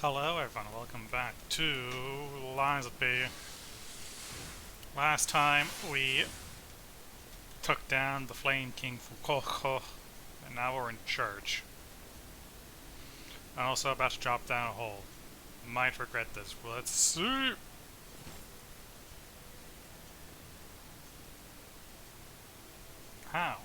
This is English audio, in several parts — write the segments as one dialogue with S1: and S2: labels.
S1: Hello everyone, welcome back to Lines of B. Last time we took down the Flame King Fukuoka, and now we're in church. I'm also about to drop down a hole. Might regret this, but let's see! How?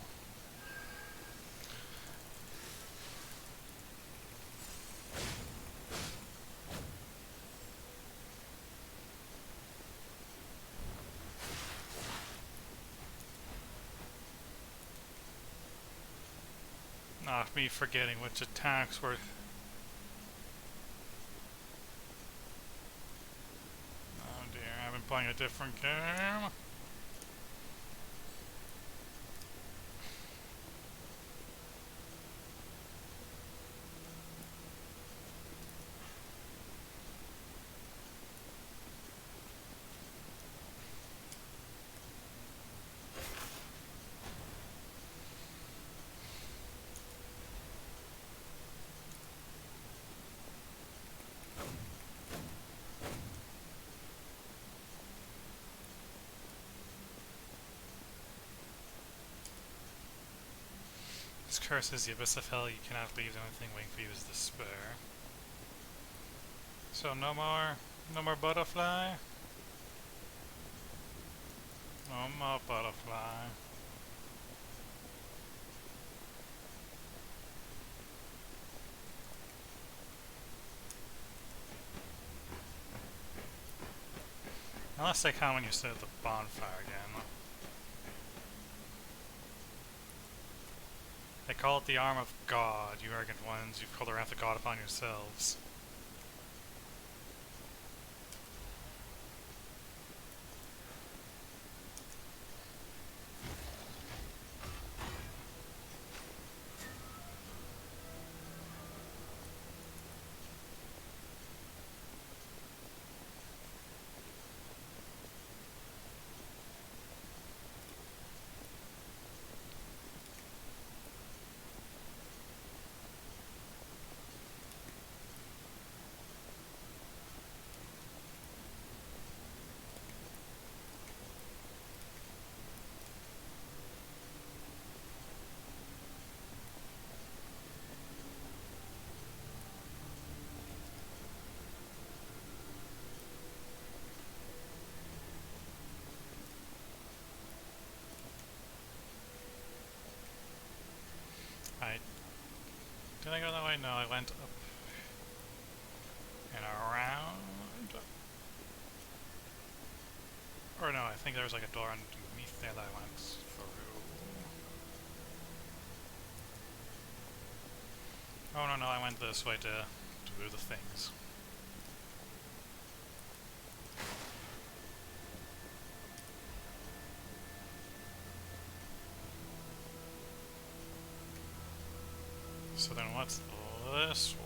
S1: Not me forgetting which attacks were... Oh dear, I've been playing a different game. This curse is the abyss of hell, you cannot leave, the only thing waiting for you is despair. So no more butterfly? No more butterfly. Unless they come when you set the bonfire again. They call it the arm of God, you arrogant ones. You've called the wrath of God upon yourselves. Did I go that way? No, I went up and around. Or no, I think there was like a door underneath there that I went through. Oh no, I went this way to do the things. So then what's this way?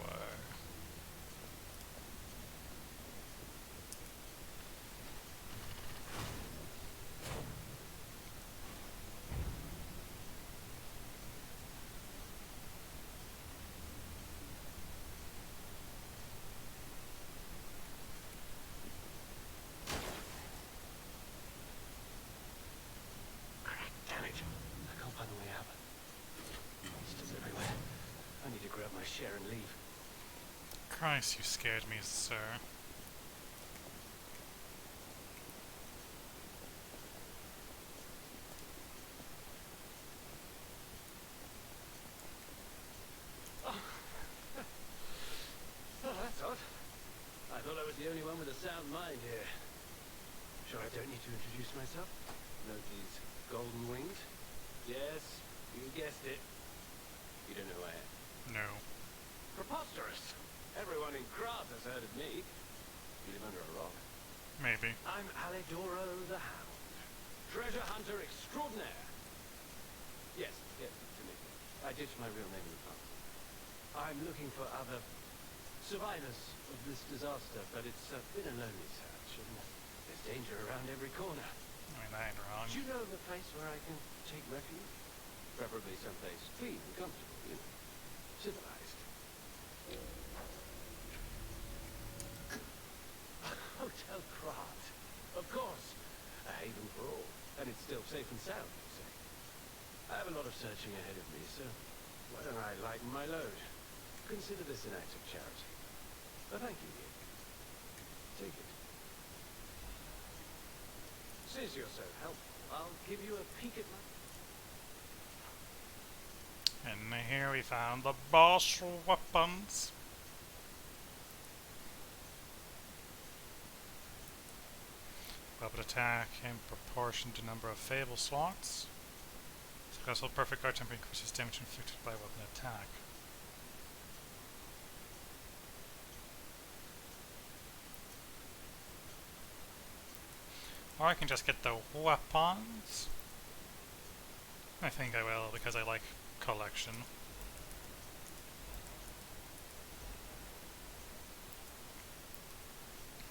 S2: Damn it. I can't find the way out. Monsters everywhere. I need to grab my share and leave.
S1: Christ, you scared me, sir.
S2: Oh, that's odd. I thought I was the only one with a sound mind here. Sure I don't need to introduce myself? Note these golden wings? Yes, you guessed it. You don't know who I am?
S1: No.
S2: Preposterous! Everyone in Krat has heard of me. You live under a rock.
S1: Maybe.
S2: I'm Alidoro the Hound. Treasure hunter extraordinaire. Yes, to me. I ditched my real name in the past. I'm looking for other survivors of this disaster, but it's been a lonely search, and there's danger around every corner.
S1: I mean, that ain't wrong.
S2: Do you know of a place where I can take refuge? Preferably someplace clean and comfortable, you know, civilized. safe and sound, you say? I have a lot of searching ahead of me, so why don't I lighten my load? Consider this an act of charity. Thank you, Nick. Take it. Since you're so helpful, I'll give you a peek at my...
S1: And here we found the boss weapons. Weapon attack in proportion to number of fable slots. Successful perfect guard temper increases damage inflicted by weapon attack. Or I can just get the weapons. I think I will because I like collection.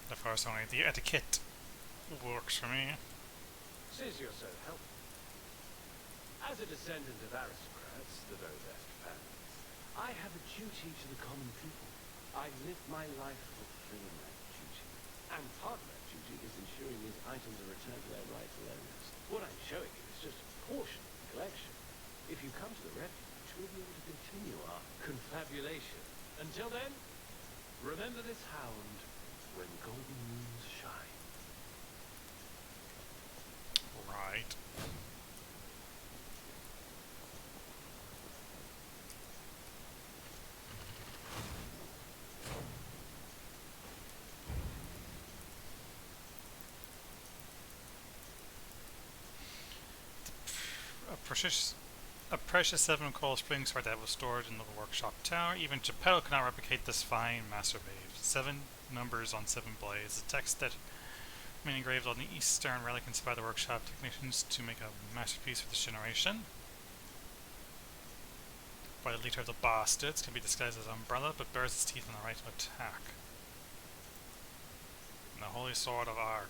S1: The first only the etiquette works for me.
S2: Since you're so helpful. As a descendant of aristocrats, the very best families, I have a duty to the common people. I live my life fulfilling that duty. And part of that duty is ensuring these items are returned to their rightful owners. What I'm showing you is just a portion of the collection. If you come to the refuge, we'll be able to continue our confabulation. Until then, remember this hound when golden moons shine.
S1: Right. A precious 7 coal spring sword that was stored in the workshop tower. Even Geppetto could not replicate this fine masterpiece. 7 numbers on 7 blades. The text that been engraved on the eastern relic inspired the workshop technicians to make a masterpiece for this generation. By the leader of the bastards, can be disguised as an umbrella, but bears its teeth in the right to attack. And the holy sword of Ark.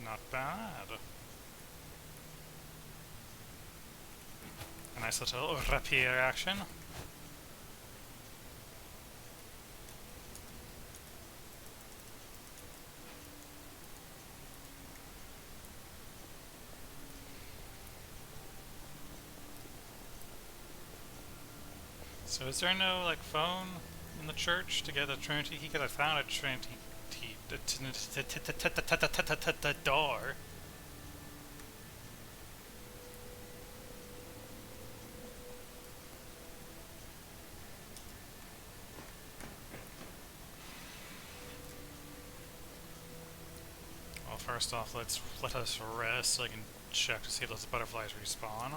S1: Not bad. A nice little rapier action. So is there no like phone in the church to get a Trinity key? Because I found a Trinity key door. Well, first off, let us rest so I can check to see if those butterflies respawn.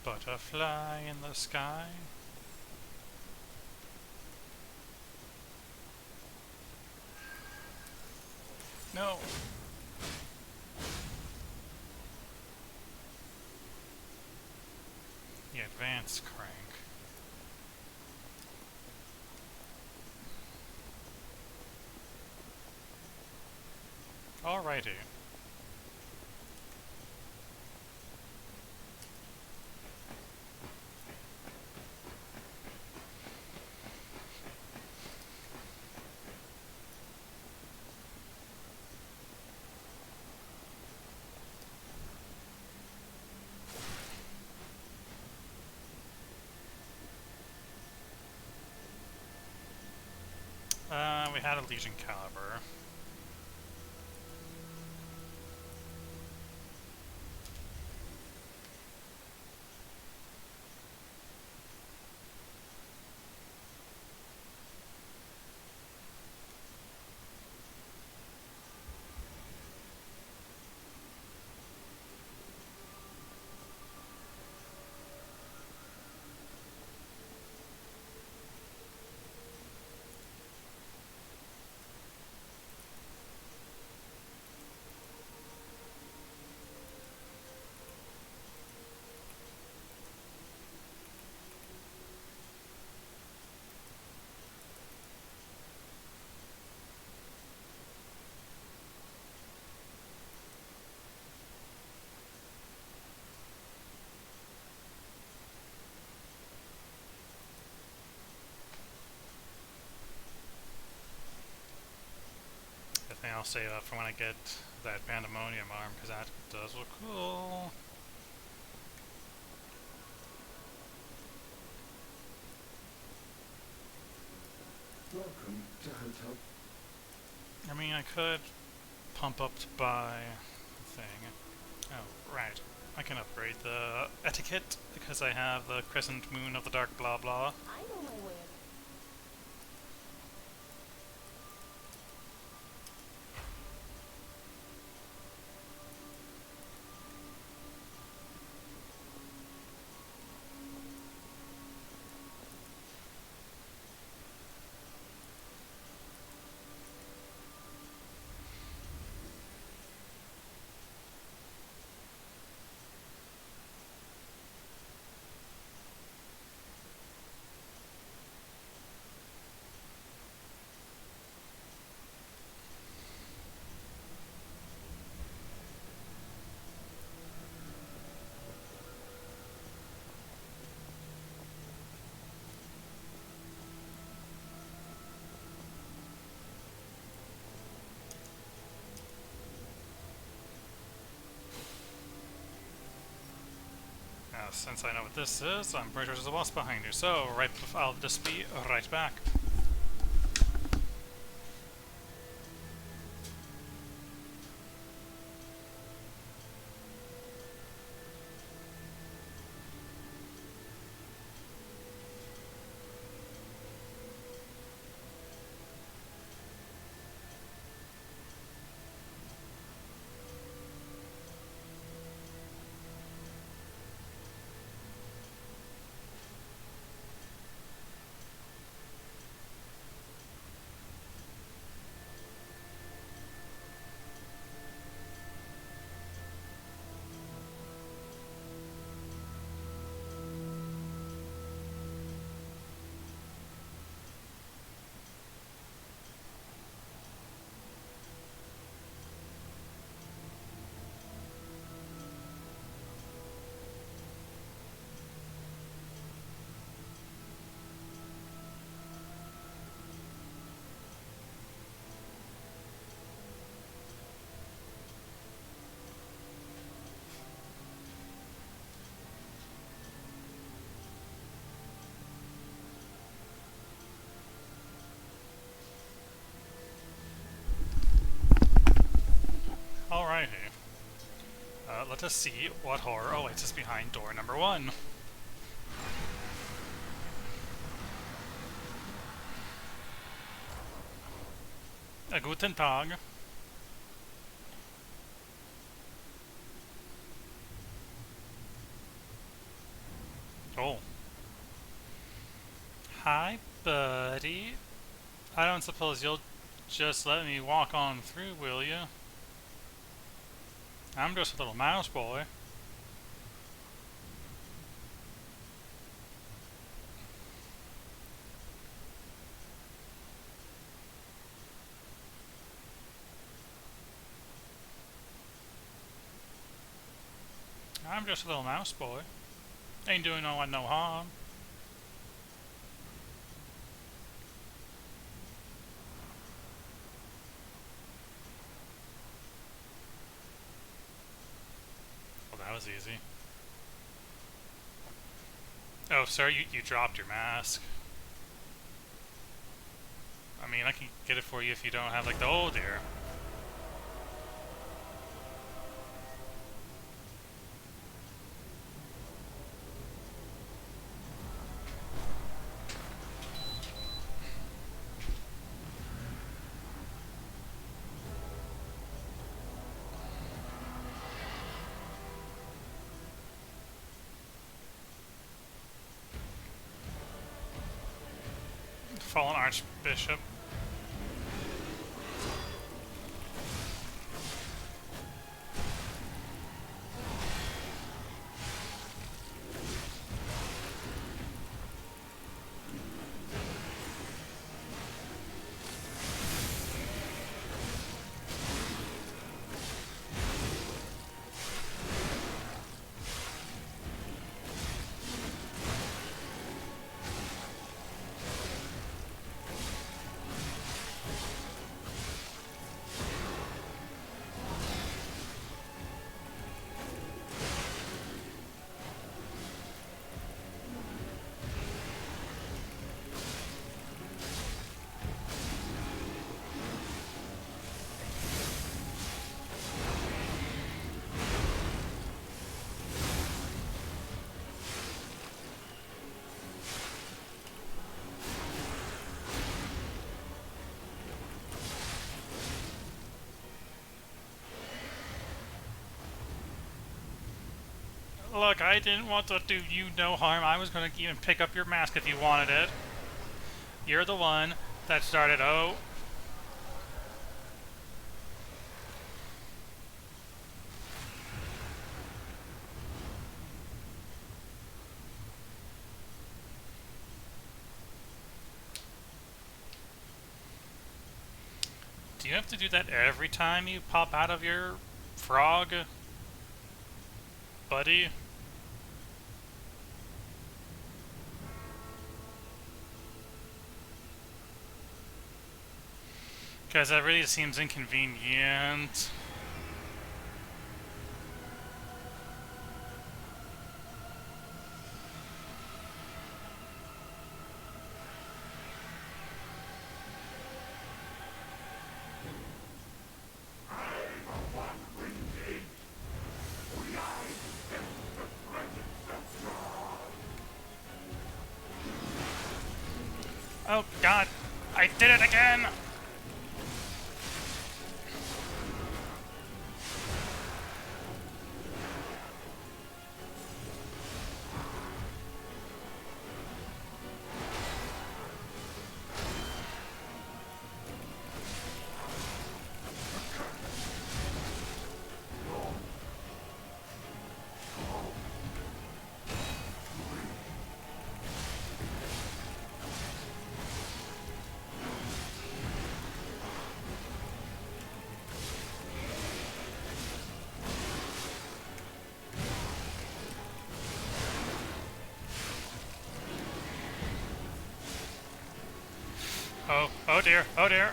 S1: Butterfly in the sky. No. The advanced crank. Alrighty. We had a Legion Caliber. I'll save up for when I get that Pandemonium arm, because that does look cool.
S2: Welcome to Hotel.
S1: I mean, I could pump up to buy the thing. Oh, right. I can upgrade the etiquette because I have the crescent moon of the dark blah blah.
S3: I know my way.
S1: Now, since I know what this is, I'm pretty sure there's a boss behind you. So, I'll just be right back. Alrighty. Let us see what horror awaits us behind door number 1. Guten Tag. Oh. Hi, buddy. I don't suppose you'll just let me walk on through, will you? I'm just a little mouse boy. I'm just a little mouse boy. Ain't doing no one no harm. Well, that was easy. Oh, sorry, you dropped your mask. I mean, I can get it for you if you don't have, like, the... Oh, dear. Fallen Archbishop. Look, I didn't want to do you no harm. I was going to even pick up your mask if you wanted it. You're the one that started. Oh. Do you have to do that every time you pop out of your frog, buddy? Because that really seems inconvenient. Oh god, I did it again! Oh, oh dear, oh dear.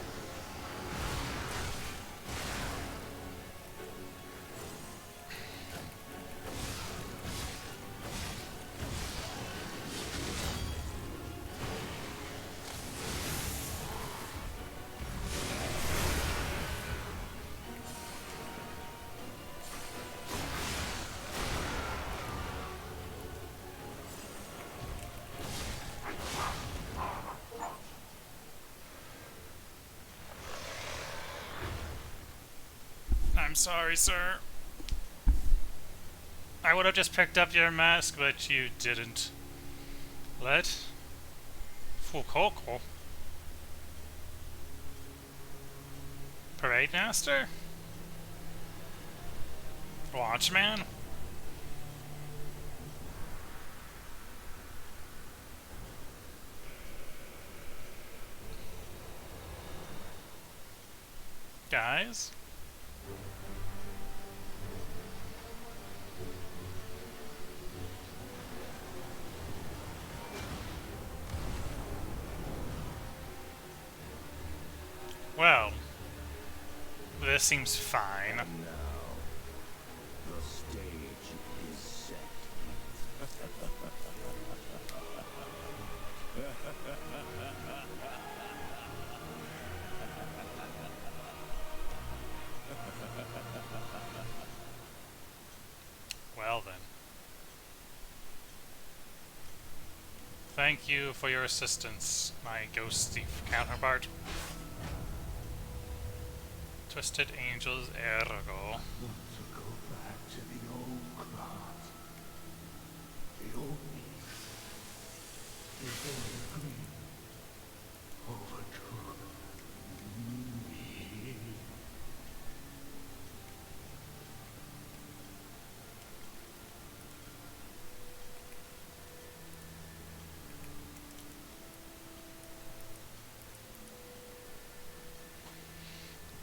S1: I'm sorry, sir. I would have just picked up your mask, but you didn't. Let Fukoko? Parade Master? Watchman? Guys? Well, this seems fine.
S2: Now, the stage is set.
S1: Well then. Thank you for your assistance, my ghosty counterpart. Twisted Angels Ergo.
S2: Want to go back to the old craft. The old me. Before the green overtook me.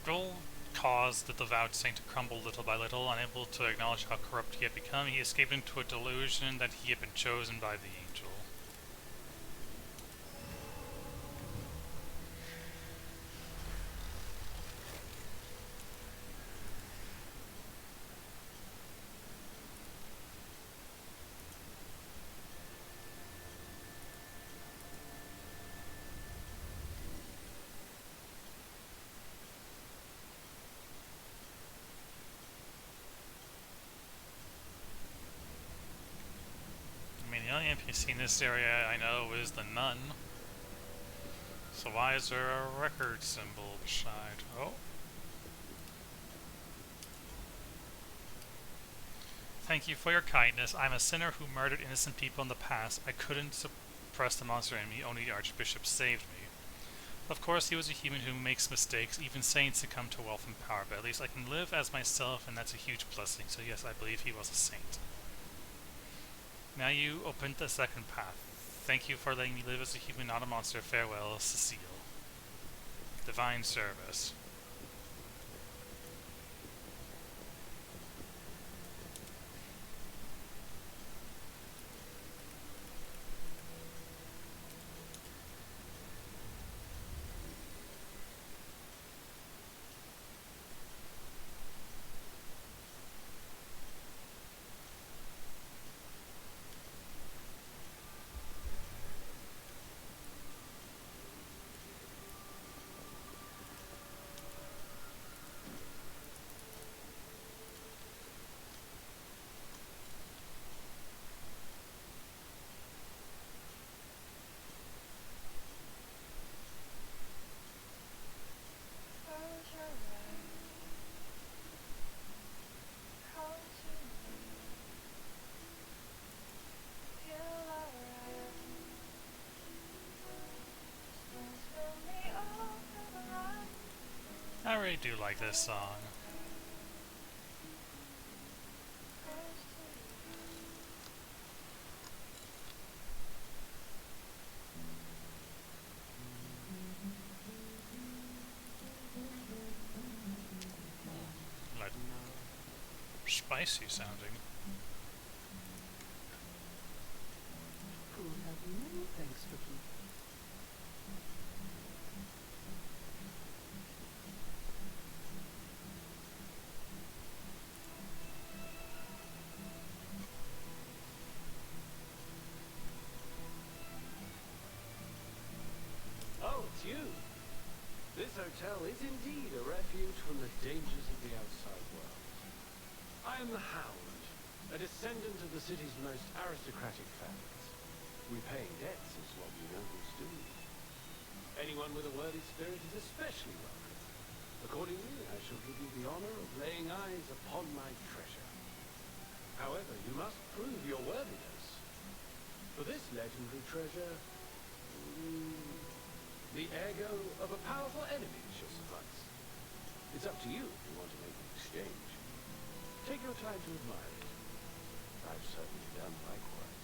S1: Roll caused the devout saint to crumble little by little, unable to acknowledge how corrupt he had become. He escaped into a delusion that he had been chosen by the angel. The only NPC in this area I know is the nun. So why is there a record symbol beside? Oh. Thank you for your kindness. I'm a sinner who murdered innocent people in the past. I couldn't suppress the monster in me. Only the Archbishop saved me. Of course, he was a human who makes mistakes. Even saints succumb to wealth and power, but at least I can live as myself, and that's a huge blessing. So yes, I believe he was a saint. Now you opened the second path. Thank you for letting me live as a human, not a monster. Farewell, Cecile. Divine service. I really do like this song. Like spicy sounding.
S2: Thanks for keeping. Oh, it's you. This hotel is indeed a refuge from the dangers of the outside world. I am the Hound, a descendant of the city's most aristocratic families. Repaying debts is what we nobles do. Anyone with a worthy spirit is especially welcome. Accordingly, I shall give you the honor of laying eyes upon my treasure. However, you must prove your worthiness. For this legendary treasure, the ego of a powerful enemy shall suffice. It's up to you if you want to make an exchange. Take your time to admire it. I've certainly done likewise.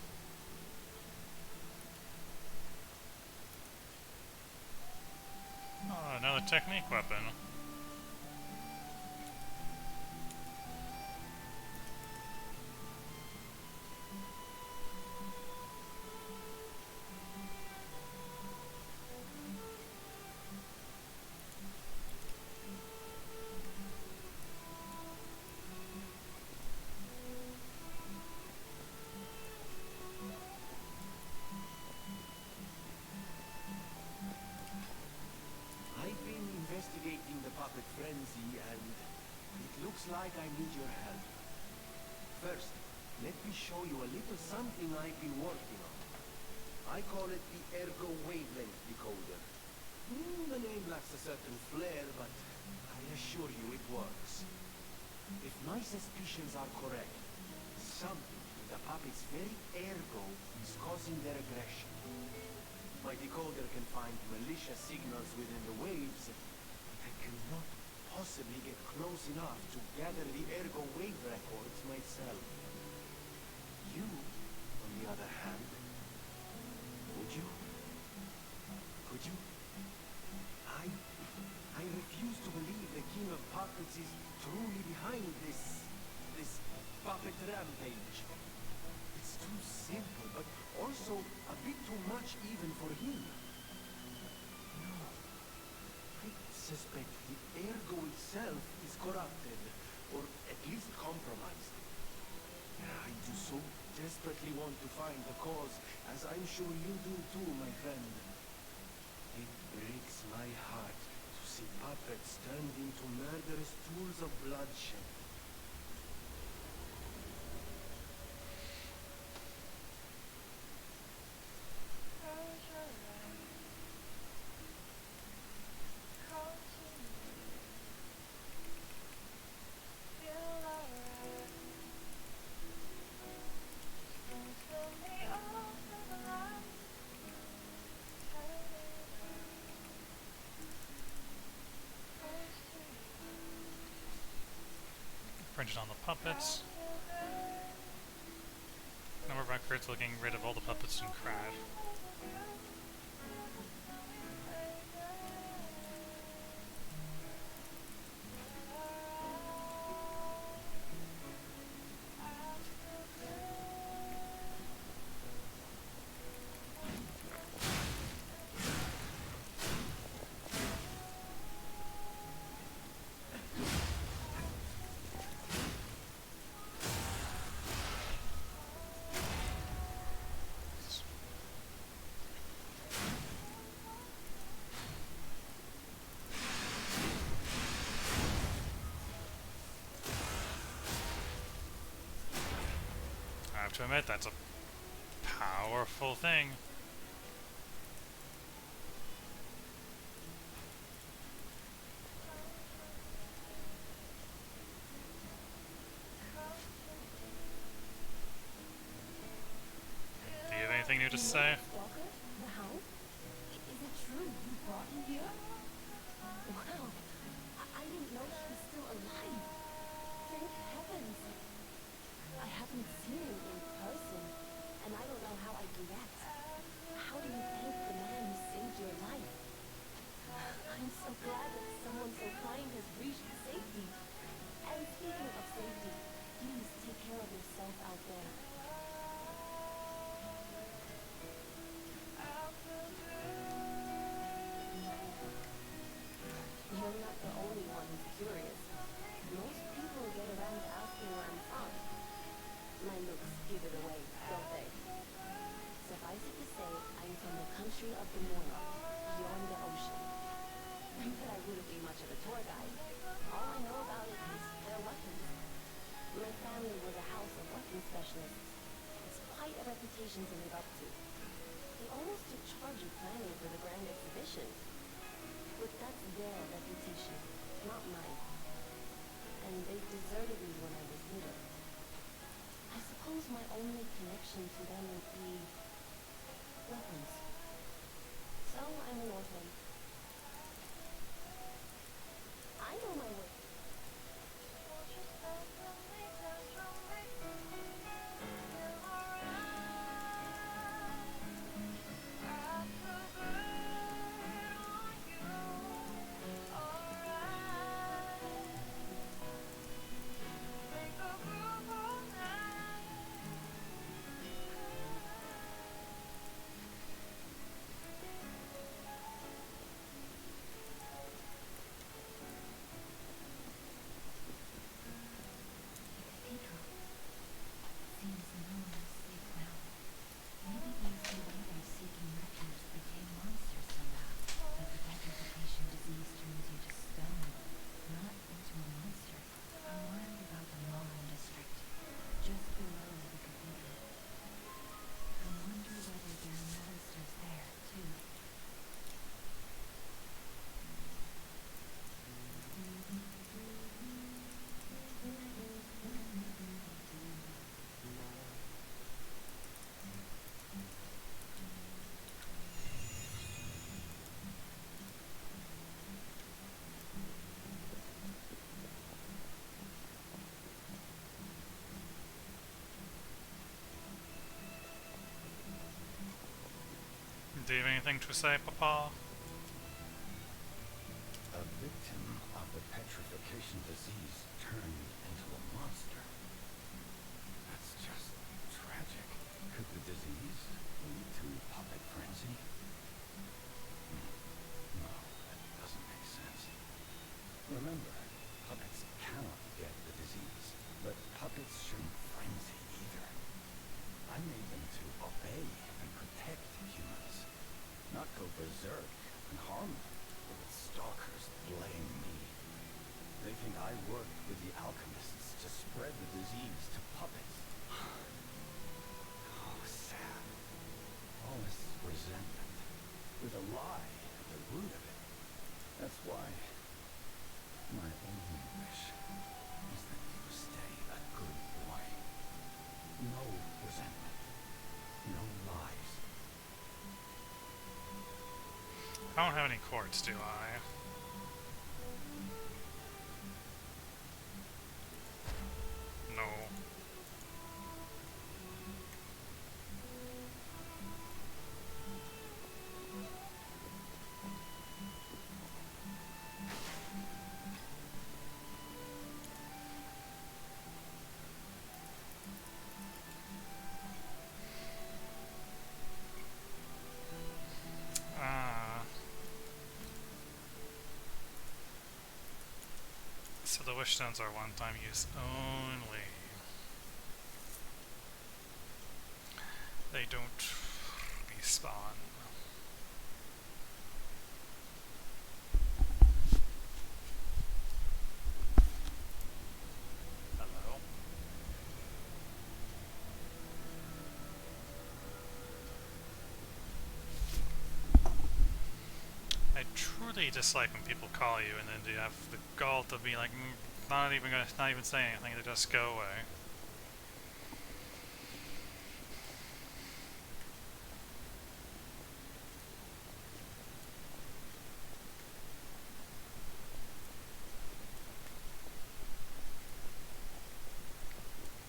S1: Oh, another technique weapon.
S2: Frenzy, and it looks like I need your help. First, let me show you a little something I've been working on. I call it the Ergo Wavelength Decoder. The name lacks a certain flair, but I assure you it works. If my suspicions are correct, something in the puppet's very ergo is causing their aggression. My decoder can find malicious signals within the waves, but I cannot possibly get close enough to gather the ergo wave records myself. You, on the other hand, would you? Could you? I refuse to believe the King of Puppets is truly behind this puppet rampage. It's too simple, but also a bit too much even for him. No. I suspect the ergo itself is corrupted, or at least compromised. I do so desperately want to find the cause, as I'm sure you do too, my friend. It breaks my heart to see puppets turned into murderous tools of bloodshed.
S1: printed on the puppets. Number of records looking rid of all the puppets and crash. I have to admit, that's a powerful thing. Do you have anything new to say?
S3: Walker? The hound? Is it true you brought him here? Wow. I didn't know he was still alive. Thank heavens. I haven't seen him in person, and I don't know how I'd react. How do you thank the man who saved your life? I'm so glad that someone so kind has reached safety. And speaking of safety, please take care of yourself out there. You're not the only one who's curious. Most people get around to asking where I'm from. My looks give it away, don't they? Suffice it to say, I'm from the country of the Moira, beyond the ocean. But I wouldn't be much of a tour guide. All I know about it is their weapons. My family was a house of weapons specialists. It's quite a reputation to live up to. They almost took charge of planning for the grand exhibition. But that's their reputation, not mine. And they deserted me when I was little. I suppose my only connection to them would be weapons. So I'm an orphan. I know my way.
S1: Do you have anything to say, Papa?
S4: A victim of the petrification disease turned into a monster. That's just tragic. Could the disease lead to puppet frenzy? No, that doesn't make sense. Remember, puppets cannot get the disease, but puppets shouldn't frenzy either. I made them to obey and protect humans, not go berserk and harm them. But the stalkers blame me. They think I worked with the alchemists to spread the disease to puppets. Oh, sad. All this resentment, with a lie at the root of it. That's why my only wish is that you stay a good boy. No resentment. No lies.
S1: I don't have any quartz, do I? So the wish stones are one-time use only. They don't respawn. Hello. I truly dislike when people call you and then you have the gall to be like, not even say anything, they just go away.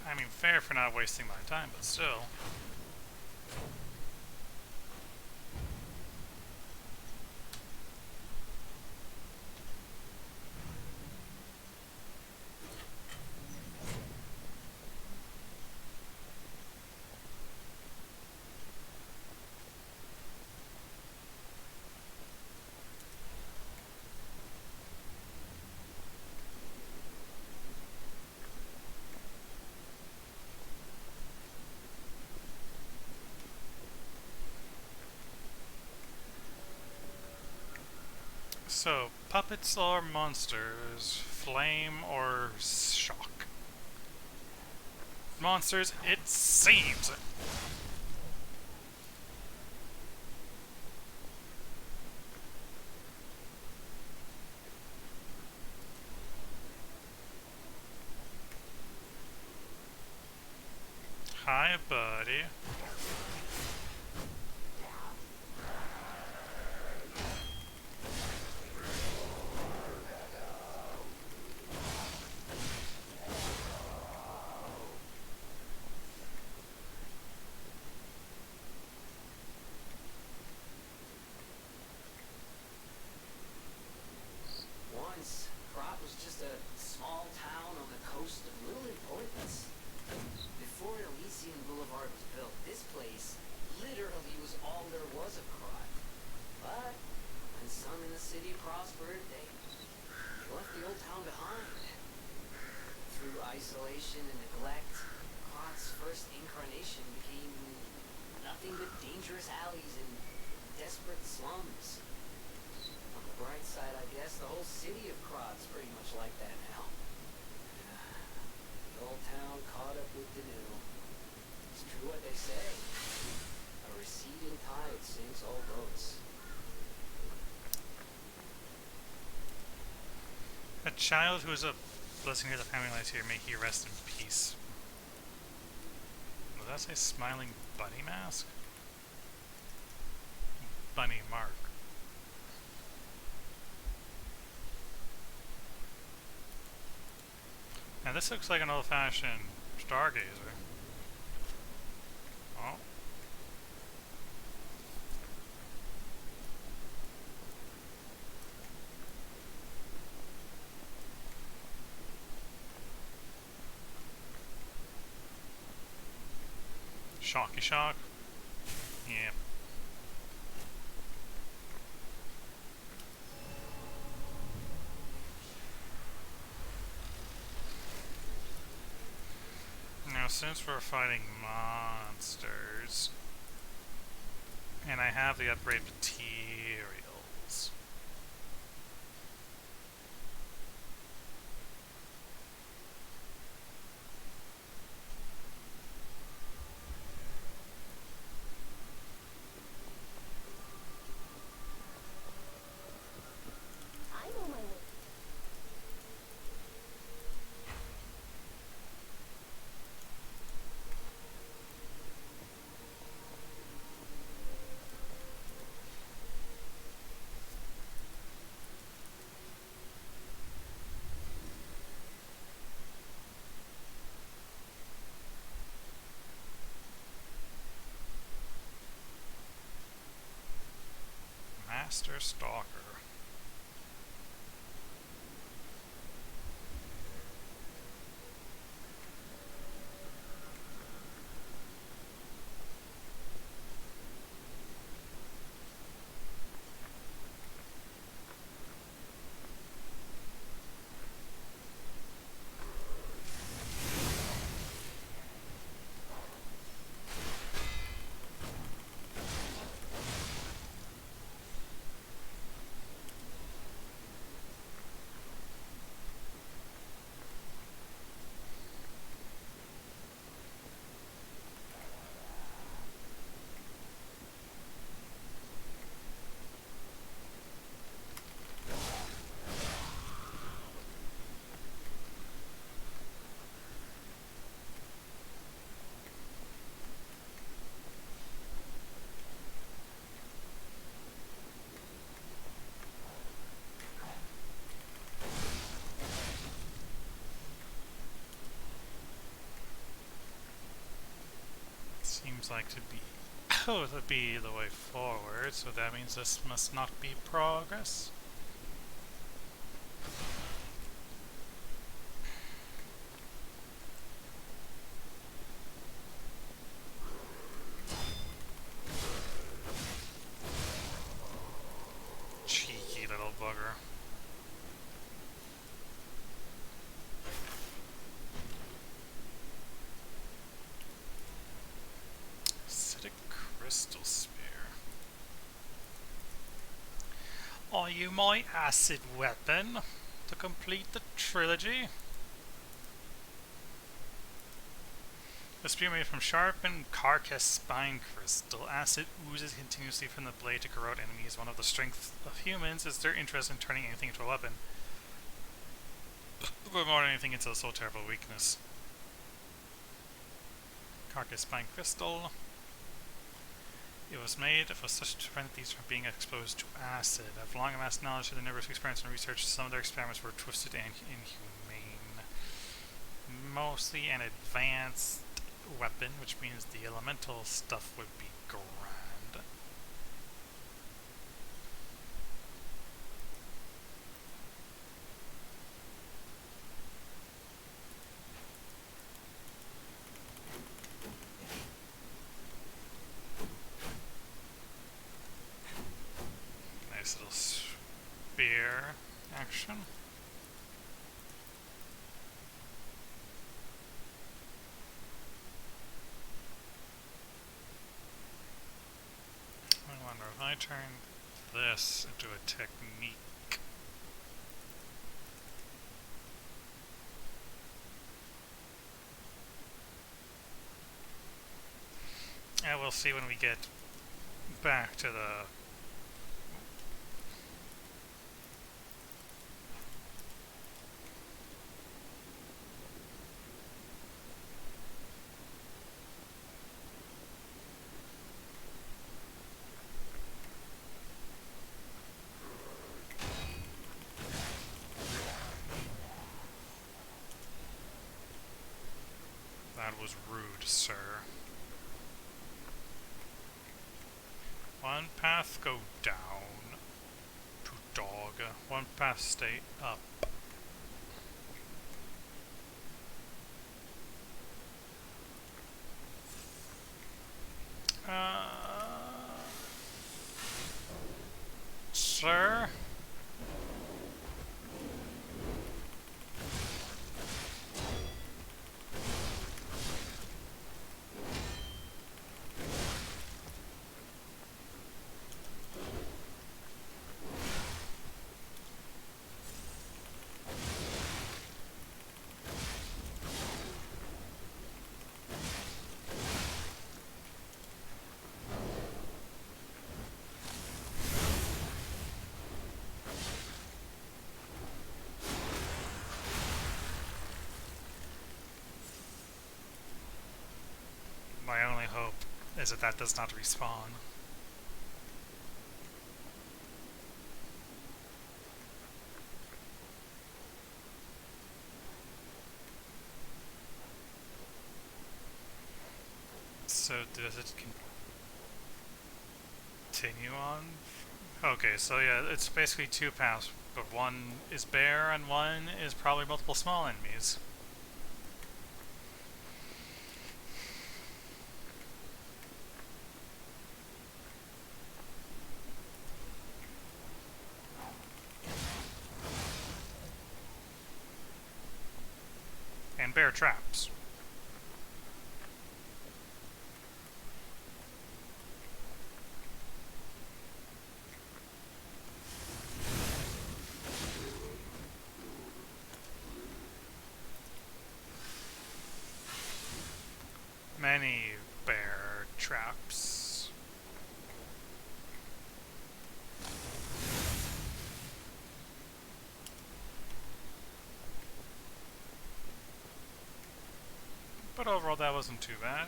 S1: I mean, fair for not wasting my time, but still. So, puppets or monsters? Flame or shock? Monsters, it seems! Hi, buddy.
S2: Once, Krat was just a small town on the coast of little importance. Before Elysian Boulevard was built, this place literally was all there was of Krat. But when some in the city prospered, they left the old town behind. Through isolation and neglect, Krat's first incarnation became nothing but dangerous alleys and desperate slums. On the bright side, I guess, the whole city of Krat's pretty much like that now. The old town caught up with the new. It's true what they say. A receding tide sinks all boats.
S1: A child who is a blessing to the family lies here, may he rest in peace. Does that say smiling bunny mask? Bunny mark. Now this looks like an old-fashioned stargazer. Oh. Shocky shock? Yeah. Now since we're fighting monsters, and I have the upgrade materials,
S3: I'm on my way.
S1: Master Stalker. seems like to be to be the way forward, so that means this must not be progress. Cheeky little bugger. Acidic crystal spear. Are you my acid weapon to complete the trilogy? A spear made from sharpened carcass spine crystal. Acid oozes continuously from the blade to corrode enemies. One of the strengths of humans is their interest in turning anything into a weapon. But more than anything, it's also a terrible weakness. Carcass spine crystal. It was made for such to prevent these from being exposed to acid. I've long amassed knowledge of the numerous experiments and research. Some of their experiments were twisted and inhumane. Mostly an advanced weapon, which means the elemental stuff would be grand. Nice little spear action. I wonder if I turn this into a technique. And we'll see when we get back to the That was rude, sir. One path go down to dog. One path stay up. Sir? My only hope is that that does not respawn. So does it continue on? Okay, so yeah, it's basically two paths, but one is bare and one is probably multiple small enemies. And bear traps. Many bear traps. But overall, that wasn't too bad.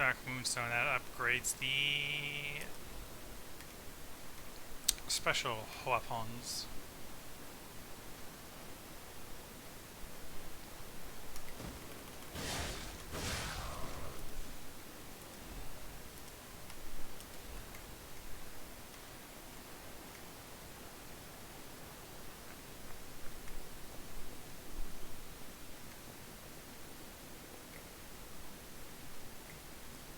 S1: Dark Moonstone, that upgrades the special weapons.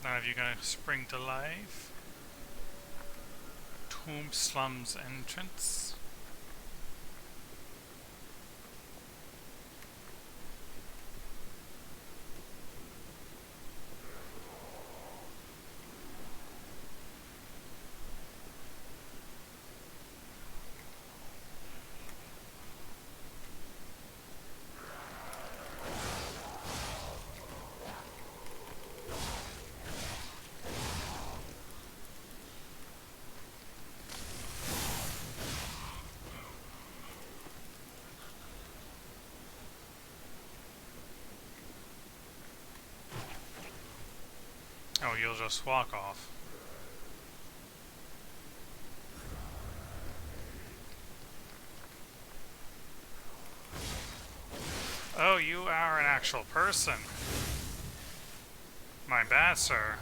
S1: None of you gonna spring to life. Tomb Slums entrance. Oh, you'll just walk off. Oh, you are an actual person. My bad, sir.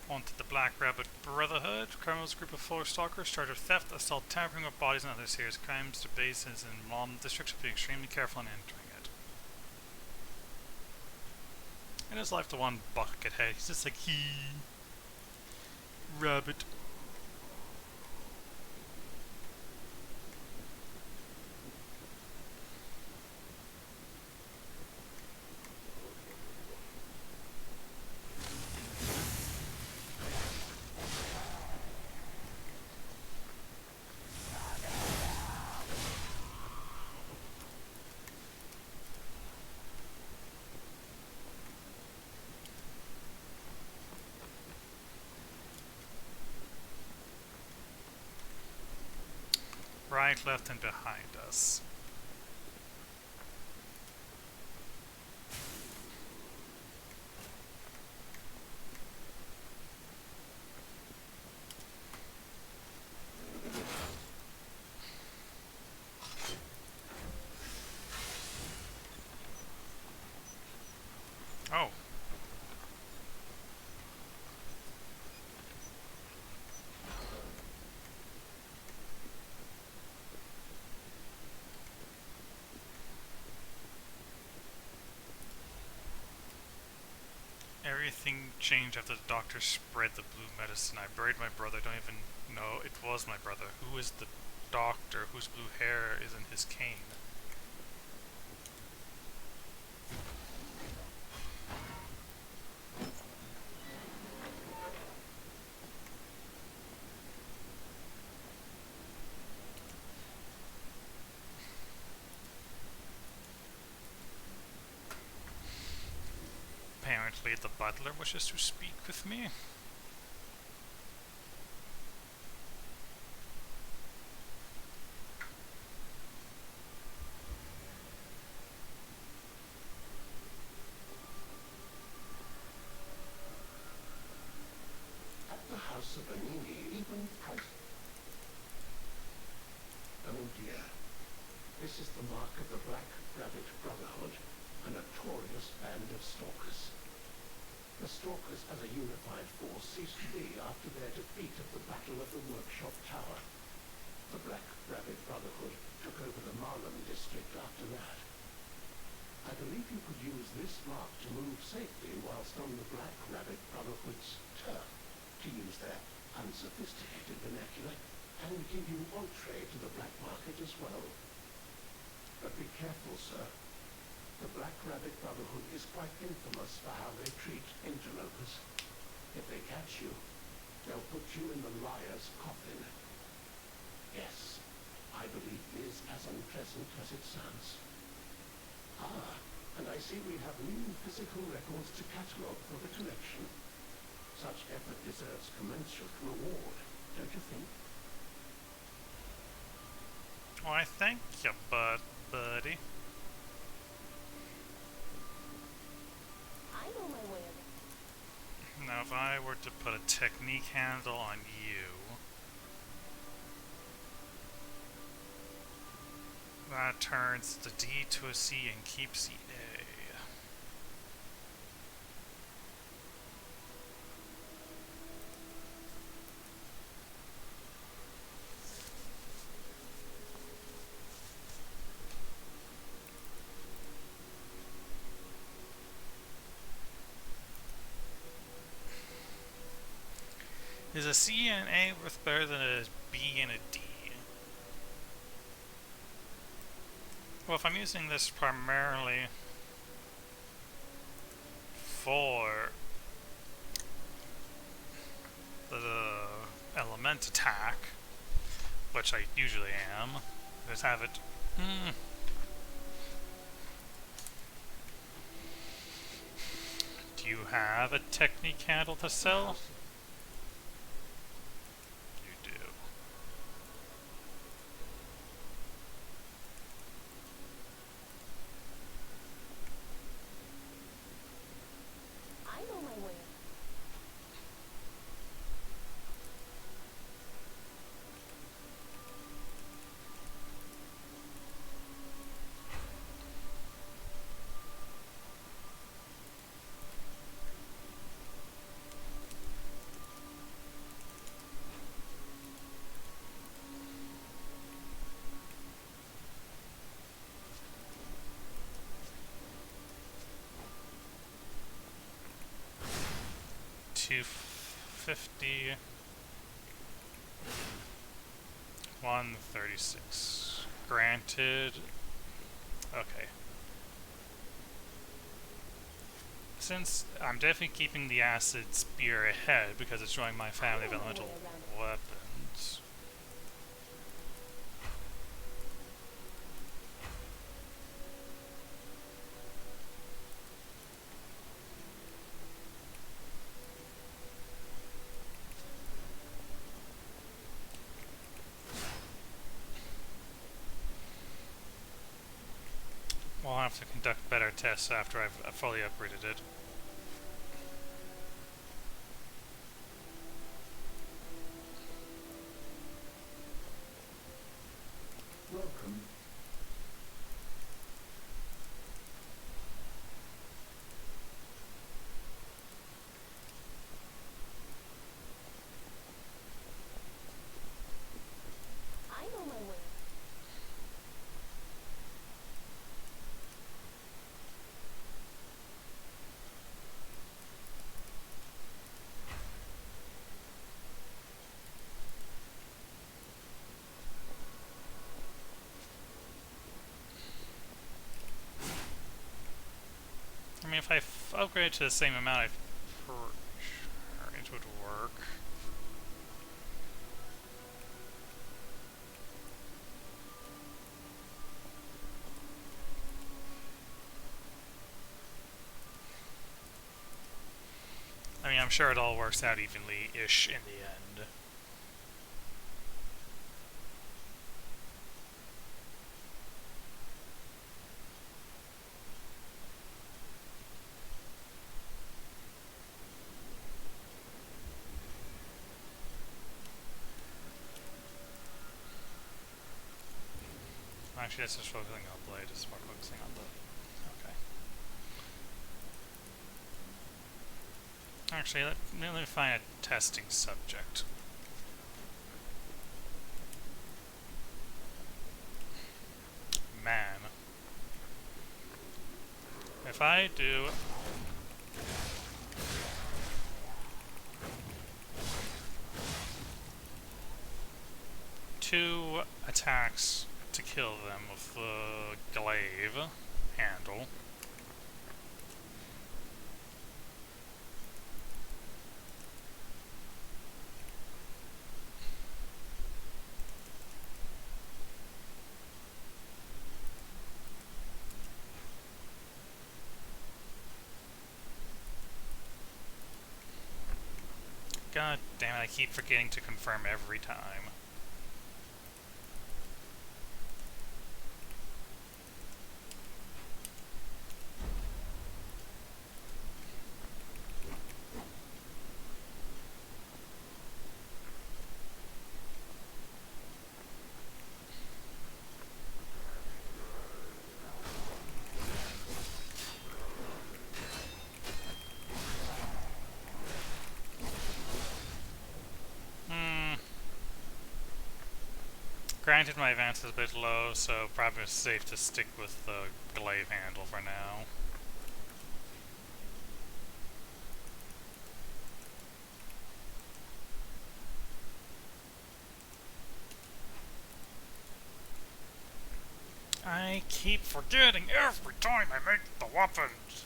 S1: Onto the Black Rabbit Brotherhood. Criminals group of 4 stalkers charged with theft, assault, tampering with bodies, and other serious crimes. Their bases in Mom districts, should be extremely careful in entering it. And his life to one buckethead. He's just like, rabbit. Right, left, and behind us. Oh. Everything changed after the doctor spread the blue medicine. I buried my brother. Don't even know it was my brother. Who is the doctor whose blue hair is in his cane? Apparently the butler wishes to speak with me.
S5: At the house of Bernini, even price. Oh dear. This is the mark of the Black Rabbit Brotherhood, a notorious band of stalkers. The stalkers as a unified force ceased to be after their defeat at the Battle of the Workshop Tower. The Black Rabbit Brotherhood took over the Marlem district after that. I believe you could use this mark to move safely whilst on the Black Rabbit Brotherhood's turf, to use their unsophisticated vernacular, and give you entree to the black market as well. But be careful, sir. The Black Rabbit Brotherhood is quite infamous for how they treat interlopers. If they catch you, they'll put you in the liar's coffin. Yes, I believe it is as unpleasant as it sounds. Ah, and I see we have new physical records to catalogue for the collection. Such effort deserves commensurate reward, don't you think?
S1: Why, thank you, buddy.
S3: I know my way around.
S1: Now, if I were to put a technique handle on you, that turns the D to a C and keeps the A. Is a C and an A worth better than a B and a D? Well, if I'm using this primarily for the element attack, which I usually am, just have it. Do you have a technique handle to sell? You do.
S3: I know my way around. $250, 136. Granted. Okay. Since I'm definitely keeping the acid spear ahead because it's showing my family of elemental weapons. We'll have to conduct better tests after I've fully upgraded it.
S5: Welcome.
S3: I know my way.
S1: I mean, if I upgrade to the same amount, I'm sure it would work. I'm sure it all works out evenly-ish in the end. Actually, that's just focusing on blade, just more focusing on the... Okay. Actually, let me find a testing subject. Man. If I do... 2 attacks to kill them with the glaive handle. God damn it, I keep forgetting to confirm every time. Granted, my advance is a bit low, so probably safe to stick with the glaive handle for now. I keep forgetting every time I make the weapons.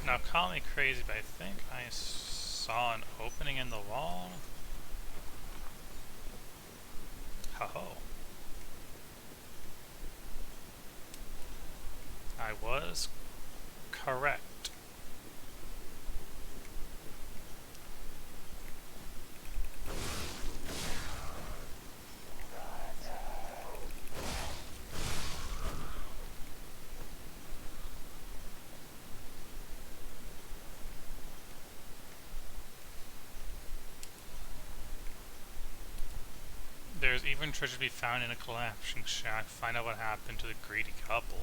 S1: Now, call me crazy, but I think I saw an opening in the wall. Ho-ho. I was correct. There's even treasure to be found in a collapsing shack. Find out what happened to the greedy couple.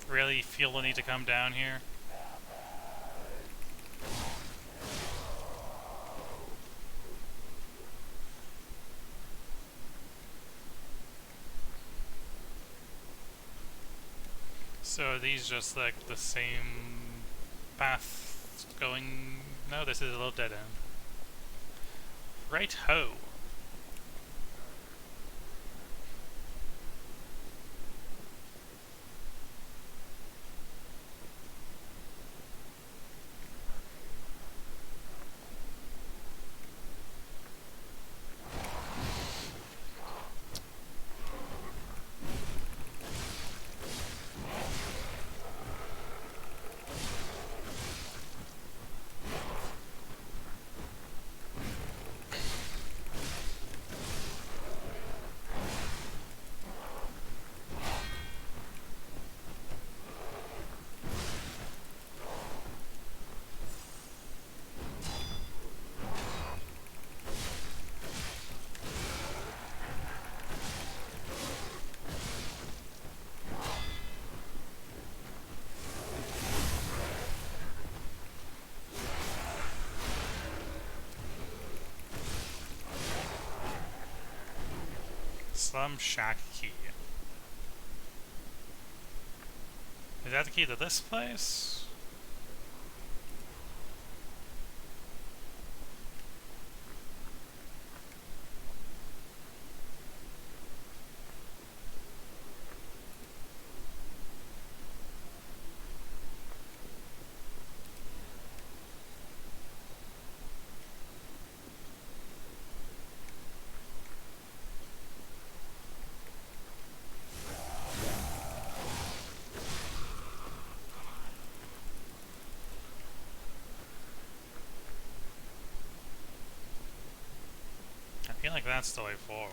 S1: Really feel the need to come down here? So are these just like the same path going? No, this is a little dead end. Right ho! Slum Shack key. Is that the key to this place? I feel like that's the way forward.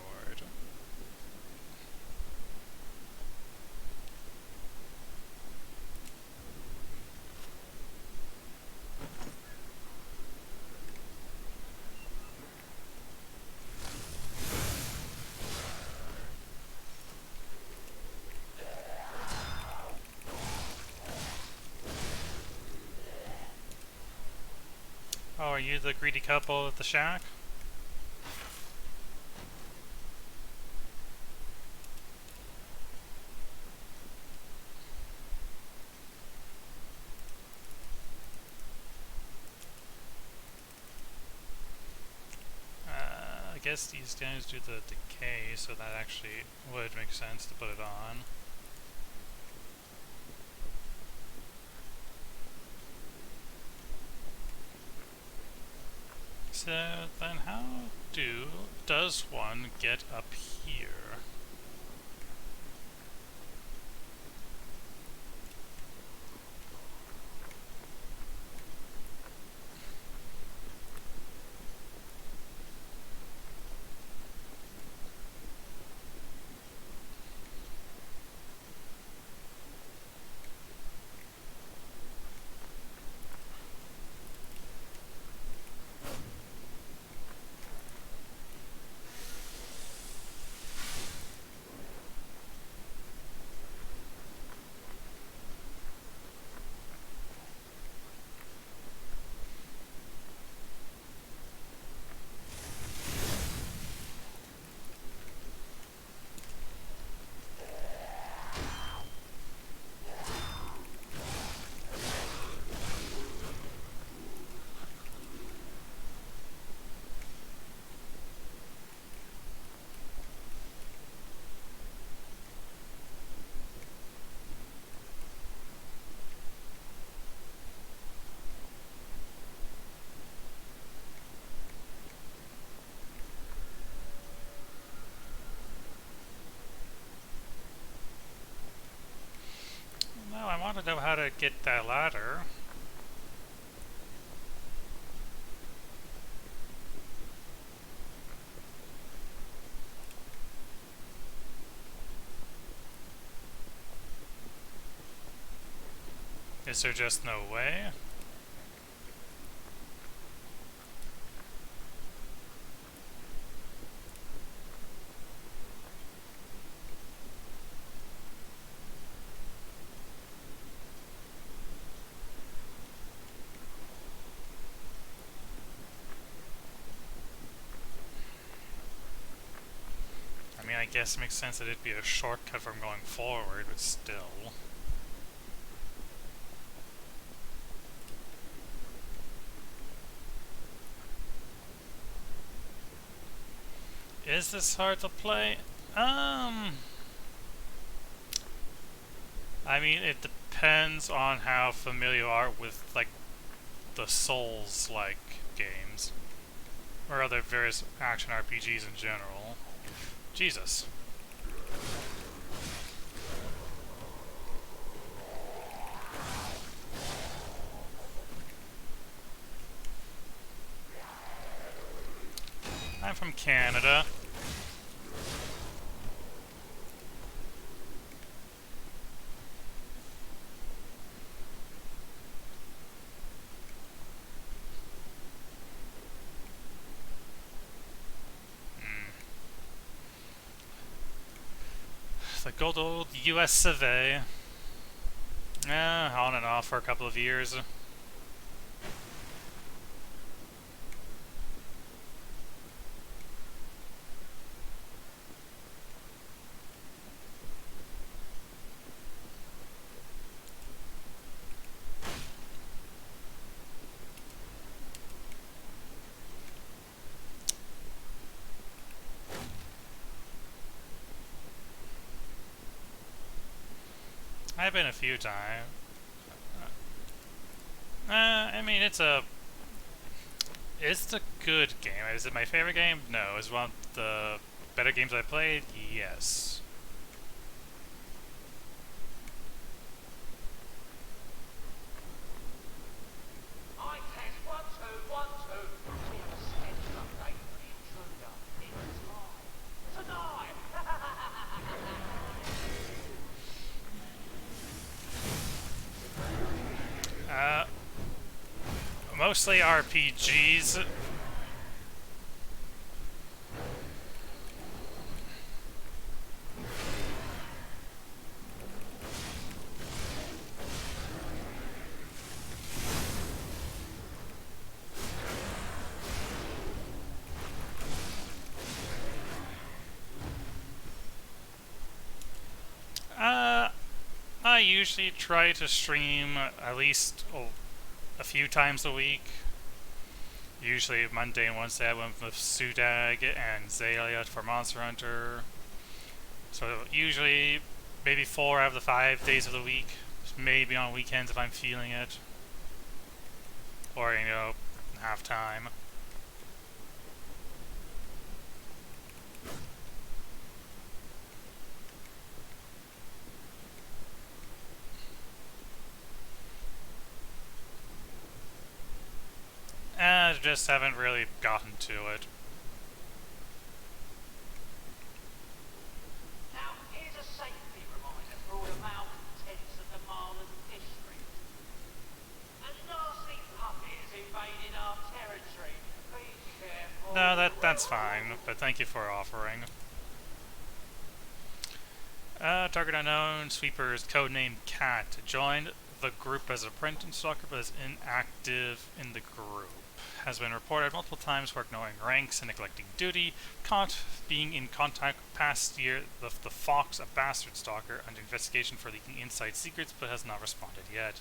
S1: Oh, are you the greedy couple at the shack? I guess these guys do the decay, so that actually would make sense to put it on. So then how does one get up here? No, I want to know how to get that ladder. Is there just no way? I mean, I guess it makes sense that it'd be a shortcut from going forward, but still. Is this hard to play? I mean, it depends on how familiar you are with, like, the Souls-like games. Or other various action RPGs in general. Jesus. I'm from Canada. The good old US of A. On and off for a couple of years. I've been a few times. I mean, it's a good game. Is it my favorite game? No. Is it one of the better games I played? Yes.
S2: I test 1, 2, 1, 2. We have a schedule update for the intruder. It's time. Tonight!
S1: Mostly RPGs. I usually try to stream at least a few times a week. Usually Monday and Wednesday I went with Sudag and Zalia for Monster Hunter. So usually maybe 4 out of the 5 days of the week. Maybe on weekends if I'm feeling it. Or, you know, half time. I just haven't really gotten to it.
S2: Now, here's a safety reminder for all the malcontents of the Marlin district. A nasty puppy has invaded our territory. Be careful.
S1: No, that's fine, but thank you for offering. Target unknown, sweeper's codename Cat. Joined the group as an apprentice stalker, but is inactive in the group. Has been reported multiple times for ignoring ranks and neglecting duty. Caught being in contact with past year the Fox, a bastard stalker, under investigation for leaking inside secrets, but has not responded yet.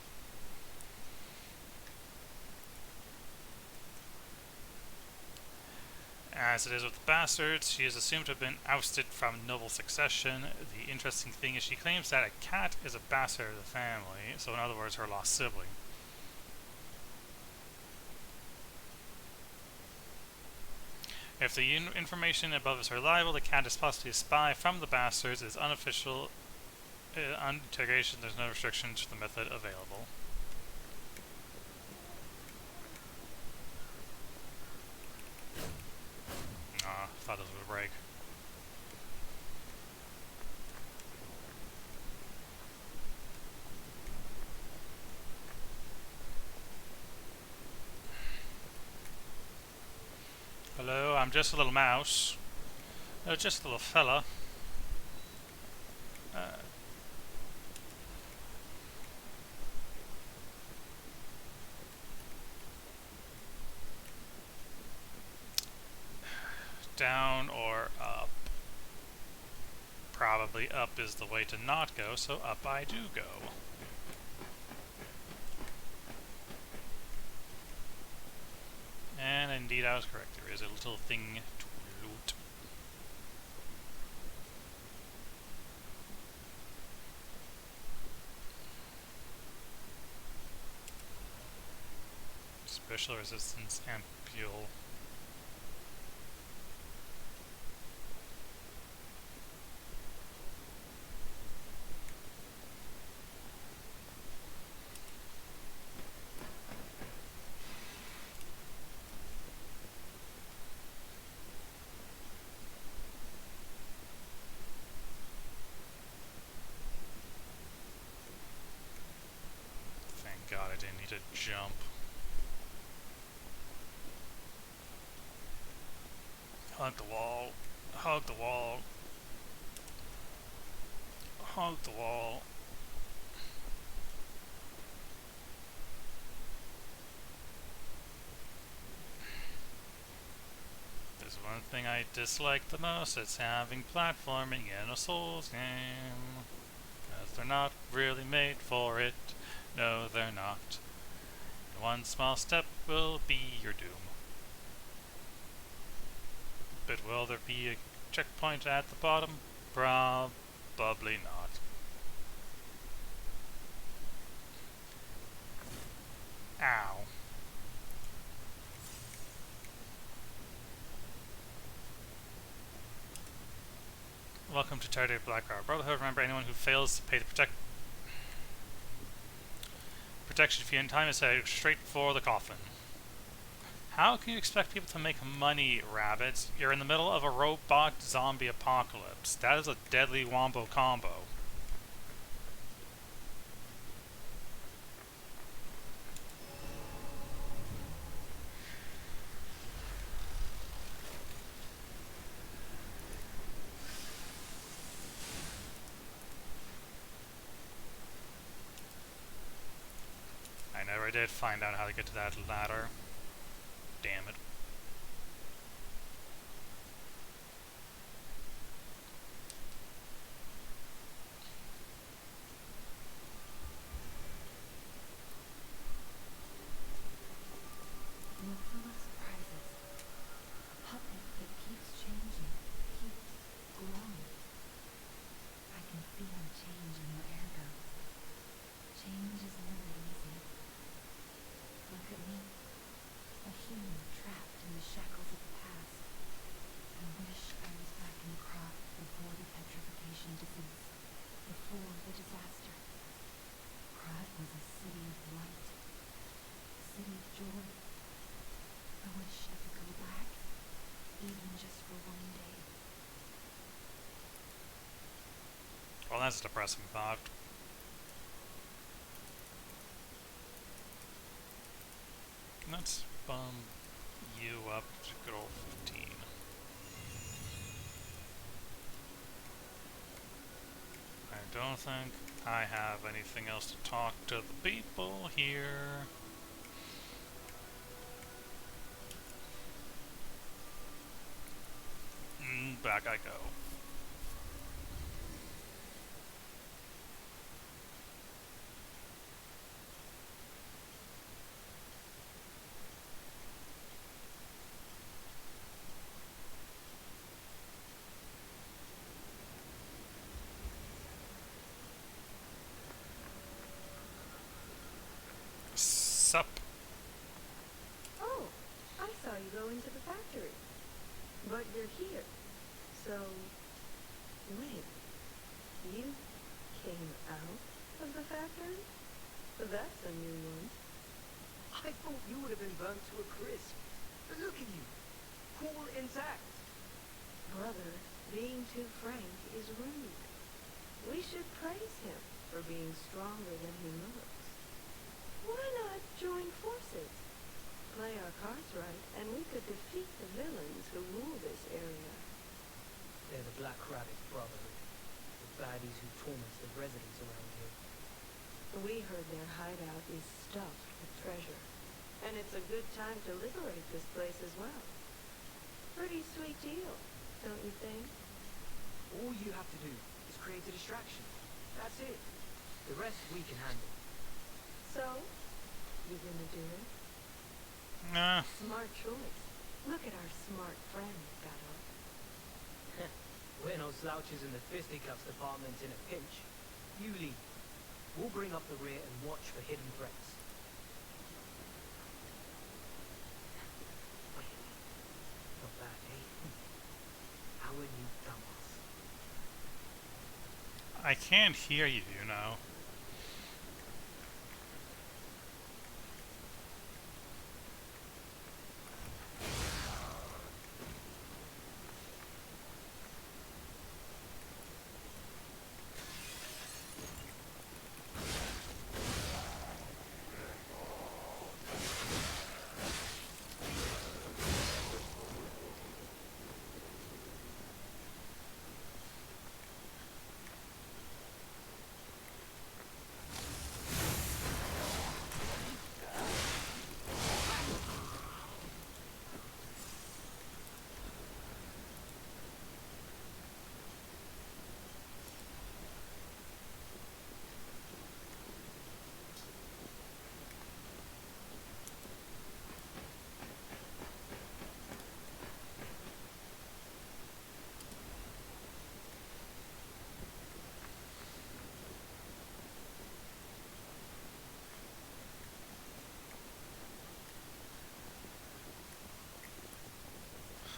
S1: As it is with the bastards, she is assumed to have been ousted from noble succession. The interesting thing is she claims that a cat is a bastard of the family, so in other words, her lost sibling. If the information above is reliable, the cat is possibly a spy from the bastards. It is unofficial. On integration, there's no restrictions to the method available. Thought this would break. Hello, I'm just a little mouse. Just a little fella. Down or up? Probably up is the way to not go, so up I do go. And indeed I was correct, there is a little thing to loot. Special resistance ampule. Thank God I didn't need to jump. Hug the wall. Hug the wall. Hug the wall. There's one thing I dislike the most, it's having platforming in a Souls game. Because they're not really made for it. No, they're not. One small step will be your doom. But will there be a checkpoint at the bottom? Probably not. Welcome to Charity Blackguard Brotherhood. Remember, anyone who fails to pay the protection fee in time is headed straight for the coffin. How can you expect people to make money, rabbits? You're in the middle of a robot zombie apocalypse. That is a deadly wombo combo. I never did find out how to get to that ladder. Damn it.
S3: You're full of surprises. A puppet that keeps changing, keeps growing. I can feel change in your ergo. Change is never easy. Look at me, a human trapped in the shackles of the past. I wish I was back in the craft before the petrification disease, before the disaster. Crud was a city of light, a city of joy. I wish I could go back, even just for one day.
S1: Well, that's a depressing thought. Let's bump you up to good old 15. I don't think I have anything else to talk to the people here. Back I go. Sup?
S6: Oh, I saw you go into the factory. But you're here. So, wait. You came out of the factory? That's a new one.
S2: I thought you would have been burnt to a crisp. But look at you. Cool intact.
S6: Brother, being too frank is rude. We should praise him for being stronger than he looks. Why not join forces? Play our cards right, and we could defeat the villains who rule this area.
S2: They're the Black Rabbit Brotherhood. The baddies who torment the residents around here.
S6: We heard their hideout is stuffed with treasure, and it's a good time to liberate this place as well. Pretty sweet deal, don't you think?
S2: All you have to do is create a distraction. That's it. The rest we can handle.
S6: So, you gonna do it?
S1: Nah.
S6: Smart choice. Look at our smart friend, Gato.
S2: We're no slouches in the fisticuffs department in a pinch. You lead. We'll bring up the rear and watch for hidden threats. Wait. Not bad, eh? How are you, dumbass?
S1: I can't hear you, you know.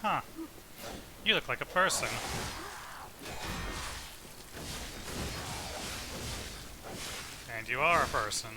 S1: Huh. You look like a person. And you are a person.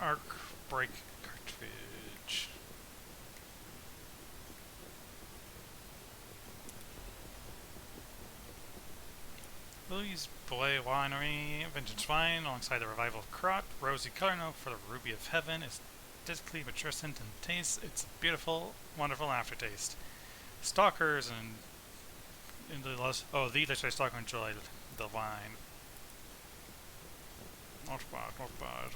S1: Arc break cartridge. Lily's Boy Winery, vintage wine, alongside the revival of Crot, rosy color note for the Ruby of Heaven, is aesthetically mature-scent and taste. It's a beautiful, wonderful aftertaste. Stalkers and in the last, oh, the that I stalker enjoyed the wine. Not bad, not bad.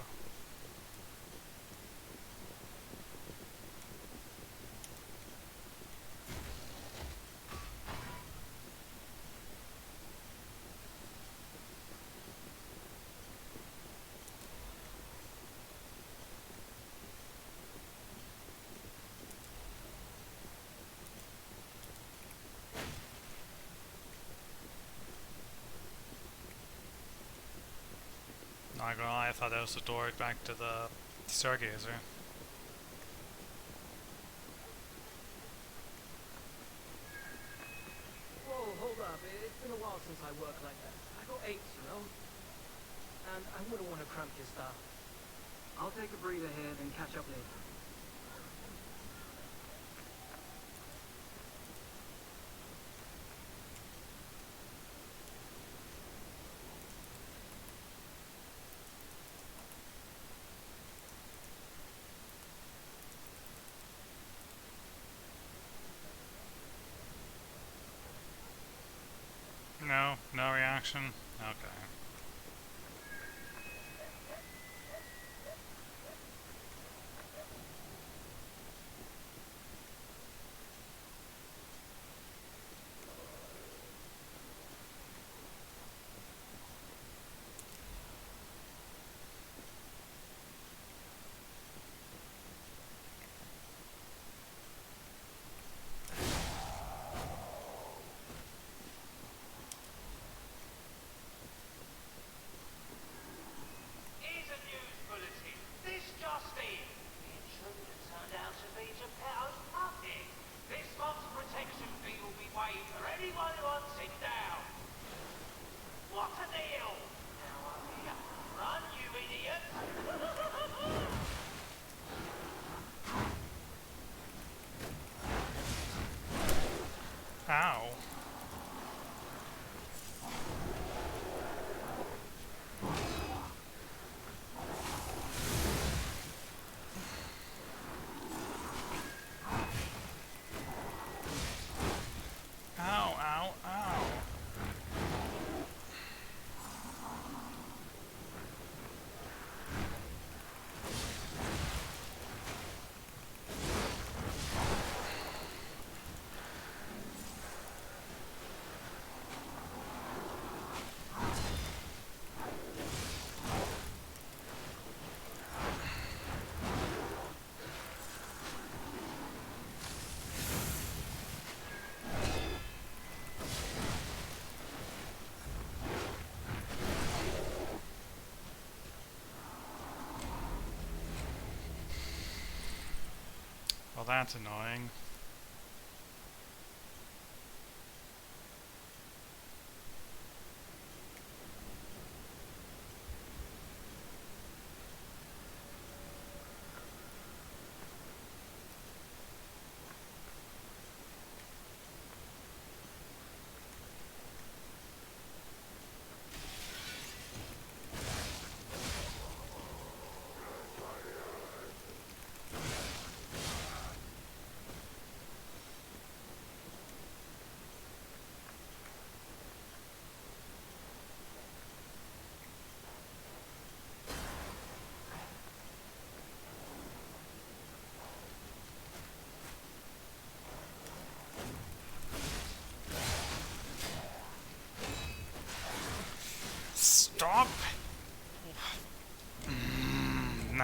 S1: Not gonna lie, I thought that was the door back to the Stargazer.
S2: Whoa, hold up. It's been a while since I worked like that. I got aches, you know? And I wouldn't want to cramp your style. I'll take a breather here, then catch up later.
S1: No, no reaction? Okay.
S7: Here's a news bulletin. This just in. The intruder turned out to be Geppetto's puppet. This month's protection fee will be waived for anyone who hunts it down. What a deal! Now I'm here. Run, you idiot!
S1: Ow. Ow, ow, ow. Well, that's annoying.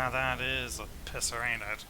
S1: Yeah, that is a pisser, ain't it?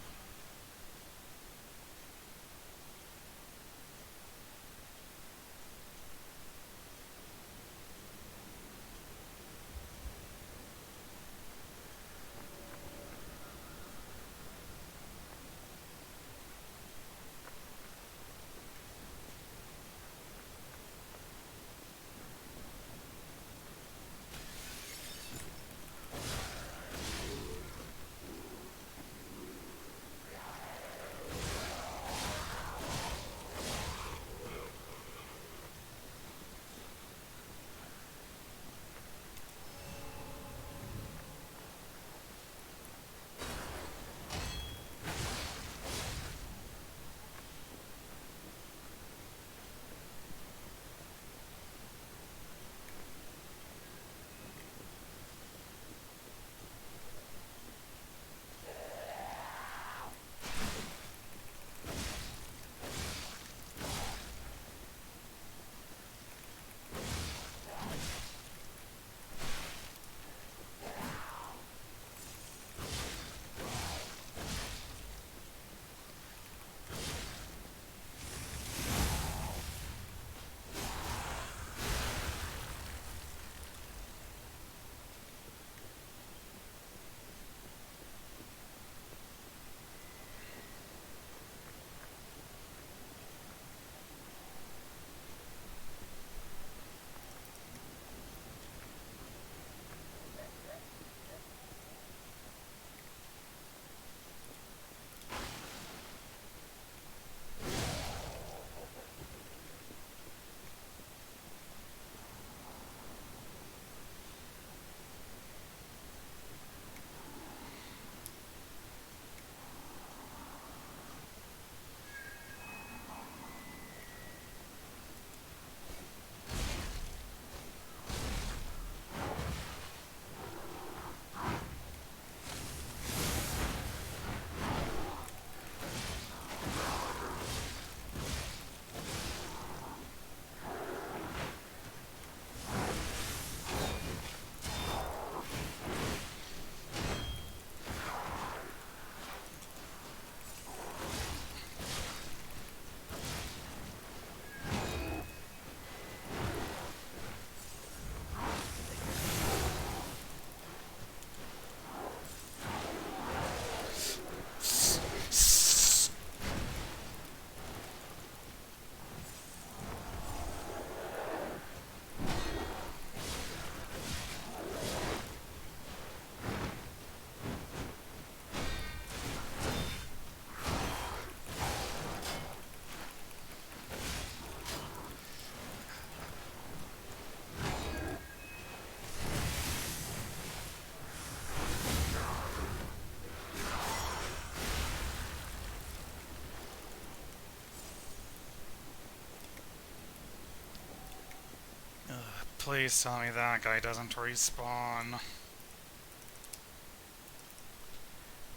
S1: Please tell me that guy doesn't respawn.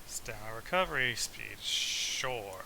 S1: Stamina recovery speed, sure.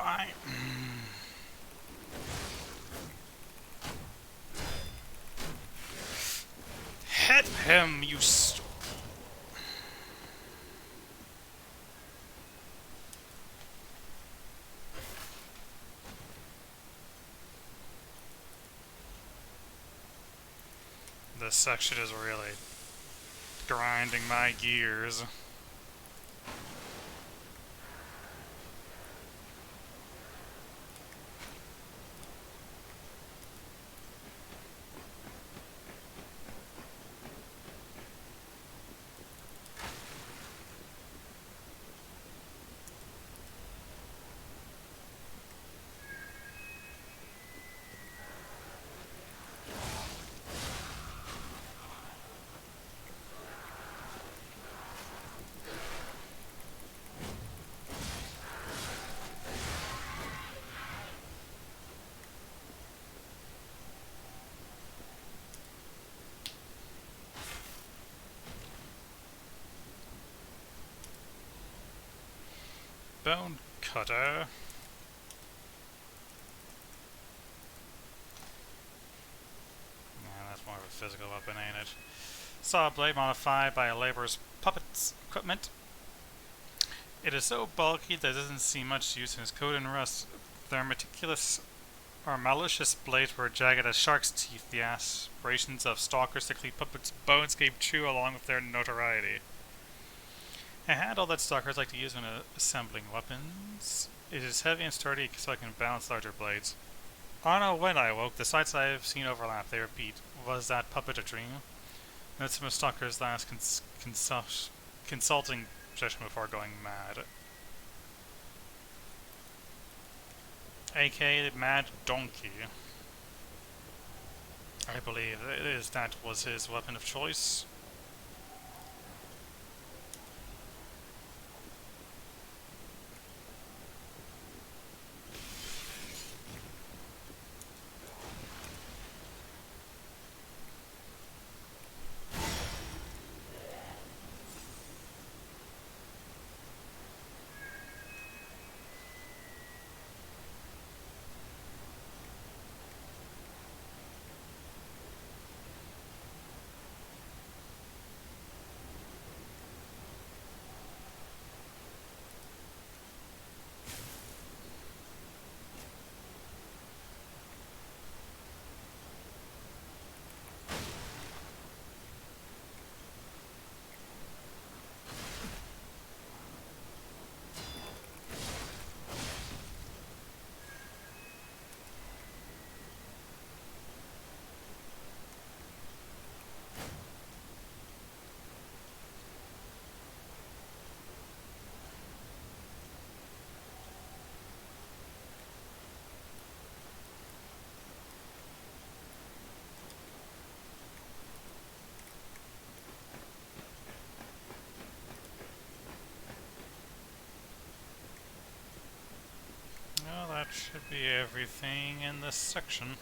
S1: I... Hit him, you This section is really grinding my gears. Bone cutter. Yeah, that's more of a physical weapon, ain't it? Saw blade modified by a laborer's puppets equipment. It is so bulky that it doesn't see much use in its coat and rust. Their meticulous or malicious blades were jagged as shark's teeth. The aspirations of stalkers to cleave puppets' bones gave true along with their notoriety. A handle that stalkers like to use when assembling weapons. It is heavy and sturdy so I can balance larger blades. I don't know when I awoke, the sights I have seen overlap, they repeat. Was that puppet a dream? That's my stalker's last consulting session before going mad. A.K.A. Mad Donkey. I believe that was his weapon of choice. Well, that should be everything in this section.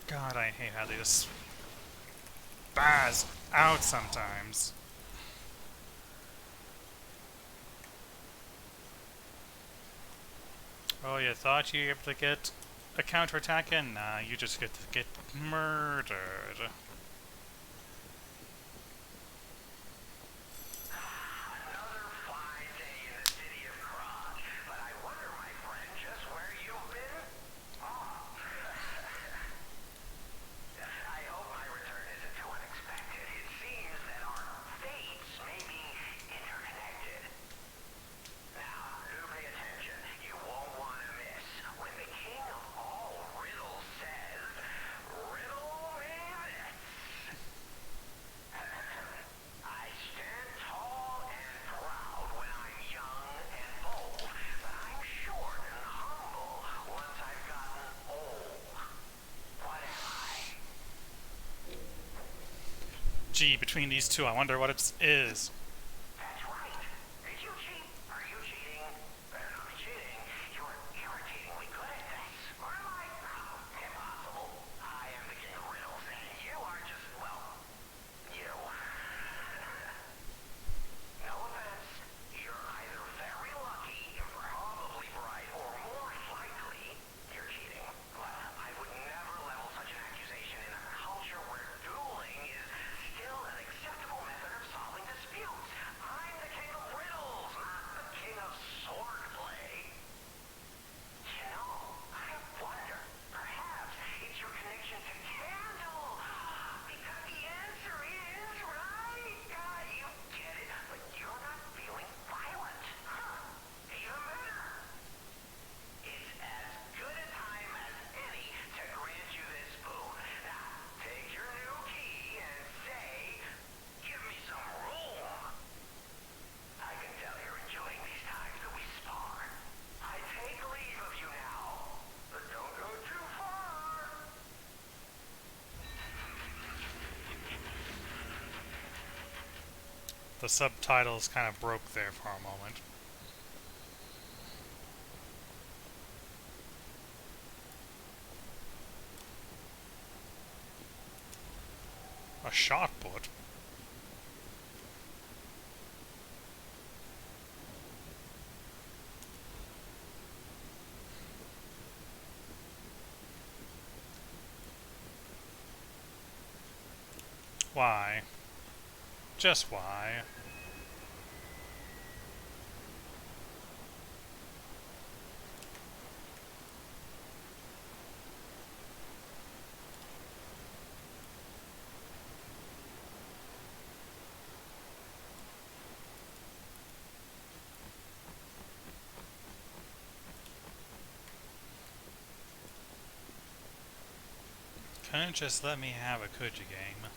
S1: God, I hate how they just spaz out sometimes. Oh, you thought you were able to get a counterattack in? Nah, you just get to get murdered.
S7: Another fine day in the city of Kron. But I wonder, my friend, just where you've been off. I hope my return isn't too unexpected. It seems that our fates may be interconnected. Now, do pay attention. You won't want to miss. When the king of
S1: Gee, between these two, I wonder what it is.
S7: That's right. Did you cheat? Are you cheating? Better not be cheating. You're irritatingly good at this. Or am I? Impossible. I am the king of riddles, and you are just, well, you. No offense. You're either very lucky, probably right, or more likely, you're cheating. But I would never level such an accusation in a culture where dueling is still an acceptable method of solving disputes. I'm the king of riddles, not the king of swordplay. You know, I wonder, perhaps it's your connection to Candle. Because the answer is, right? You get it, but you're not feeling violent. Huh. Even better. It's as good a time as any to grant you this boon. Now, take your new key and say, give me some room. I can tell you're enjoying these times that we spar. I take leave of you now, but don't go too far.
S1: The subtitles kind of broke there for a moment. A shot put? Why? Just why? Couldn't just let me have a could you game.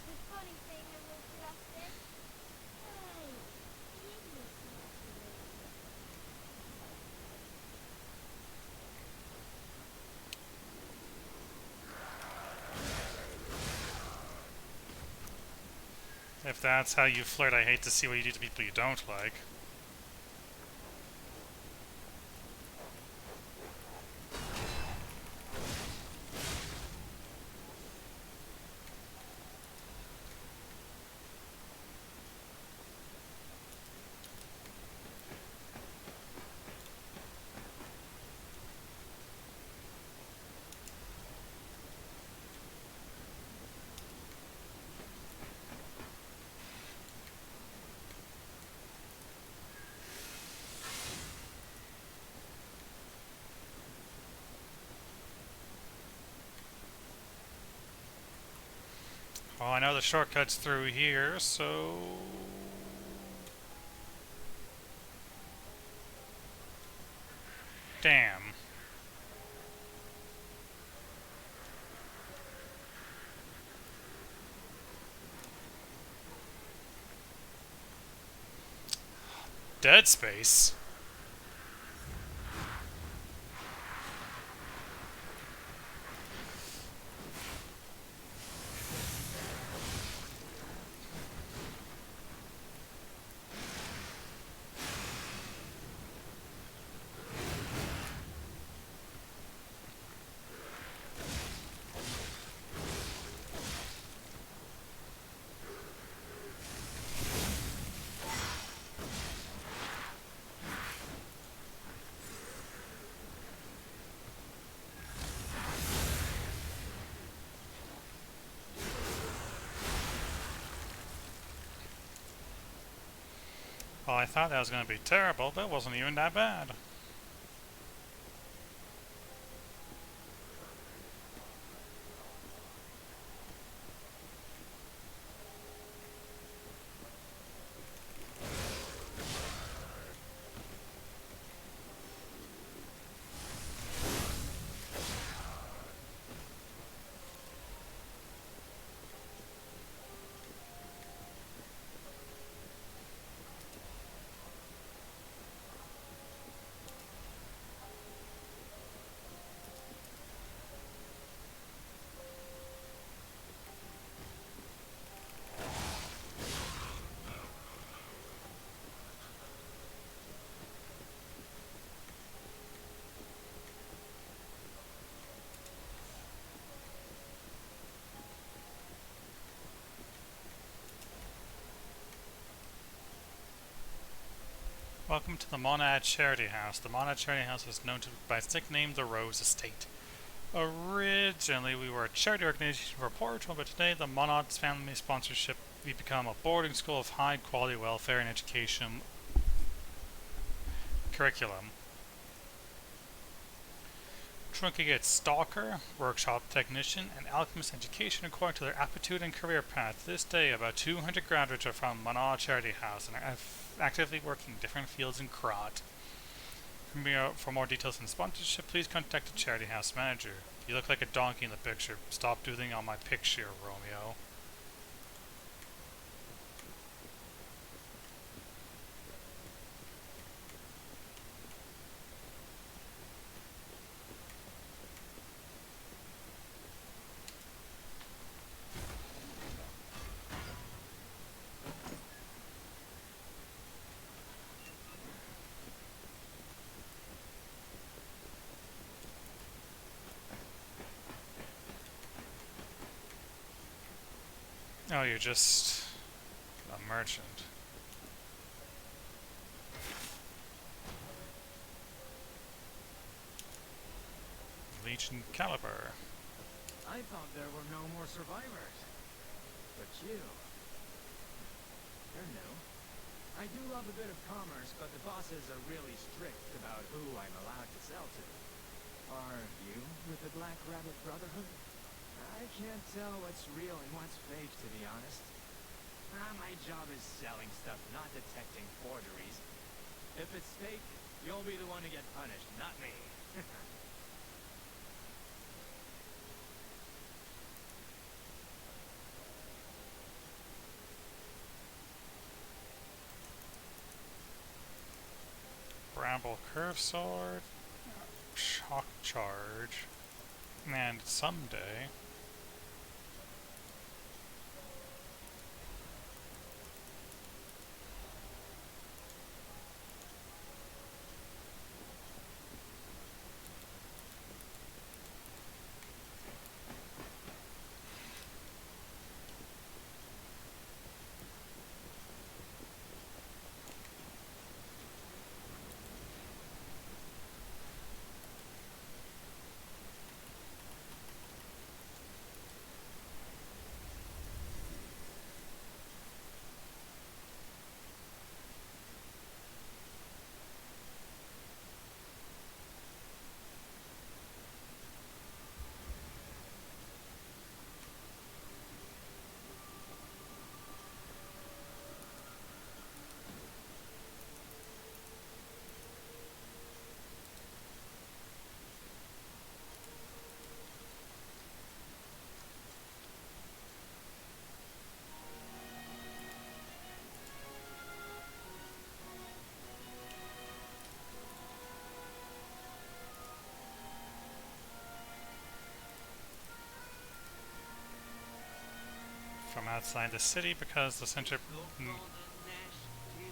S3: The funny thing I was Justin. Hey, give me
S1: If that's how you flirt, I hate to see what you do to people you don't like. Well, I know the shortcut's through here, so... Damn. Dead Space? Well, I thought that was going to be terrible, but it wasn't even that bad. Welcome to the Monad Charity House. The Monad Charity House is known by its nickname, the Rose Estate. Originally, we were a charity organization for poor children, but today, the Monad's family sponsorship, we become a boarding school of high-quality welfare and education curriculum. Children get Stalker, Workshop Technician, and Alchemist education according to their aptitude and career path. This day, about 200 graduates are from Monad Charity House and are actively working in different fields in Krot. For more details on sponsorship, please contact the Charity House manager. You look like a donkey in the picture. Stop doodling on my picture, Romeo. Oh, you're just a merchant. Legion Caliber.
S2: I thought there were no more survivors. But you... You're new. I do love a bit of commerce, but the bosses are really strict about who I'm allowed to sell to. Are you with the Black Rabbit Brotherhood? I can't tell what's real and what's fake, to be honest. My job is selling stuff, not detecting forgeries. If it's fake, you'll be the one to get punished, not me.
S1: Bramble Curve Sword, Shock Charge, and someday... from outside the city because the center.
S3: I know my way around. We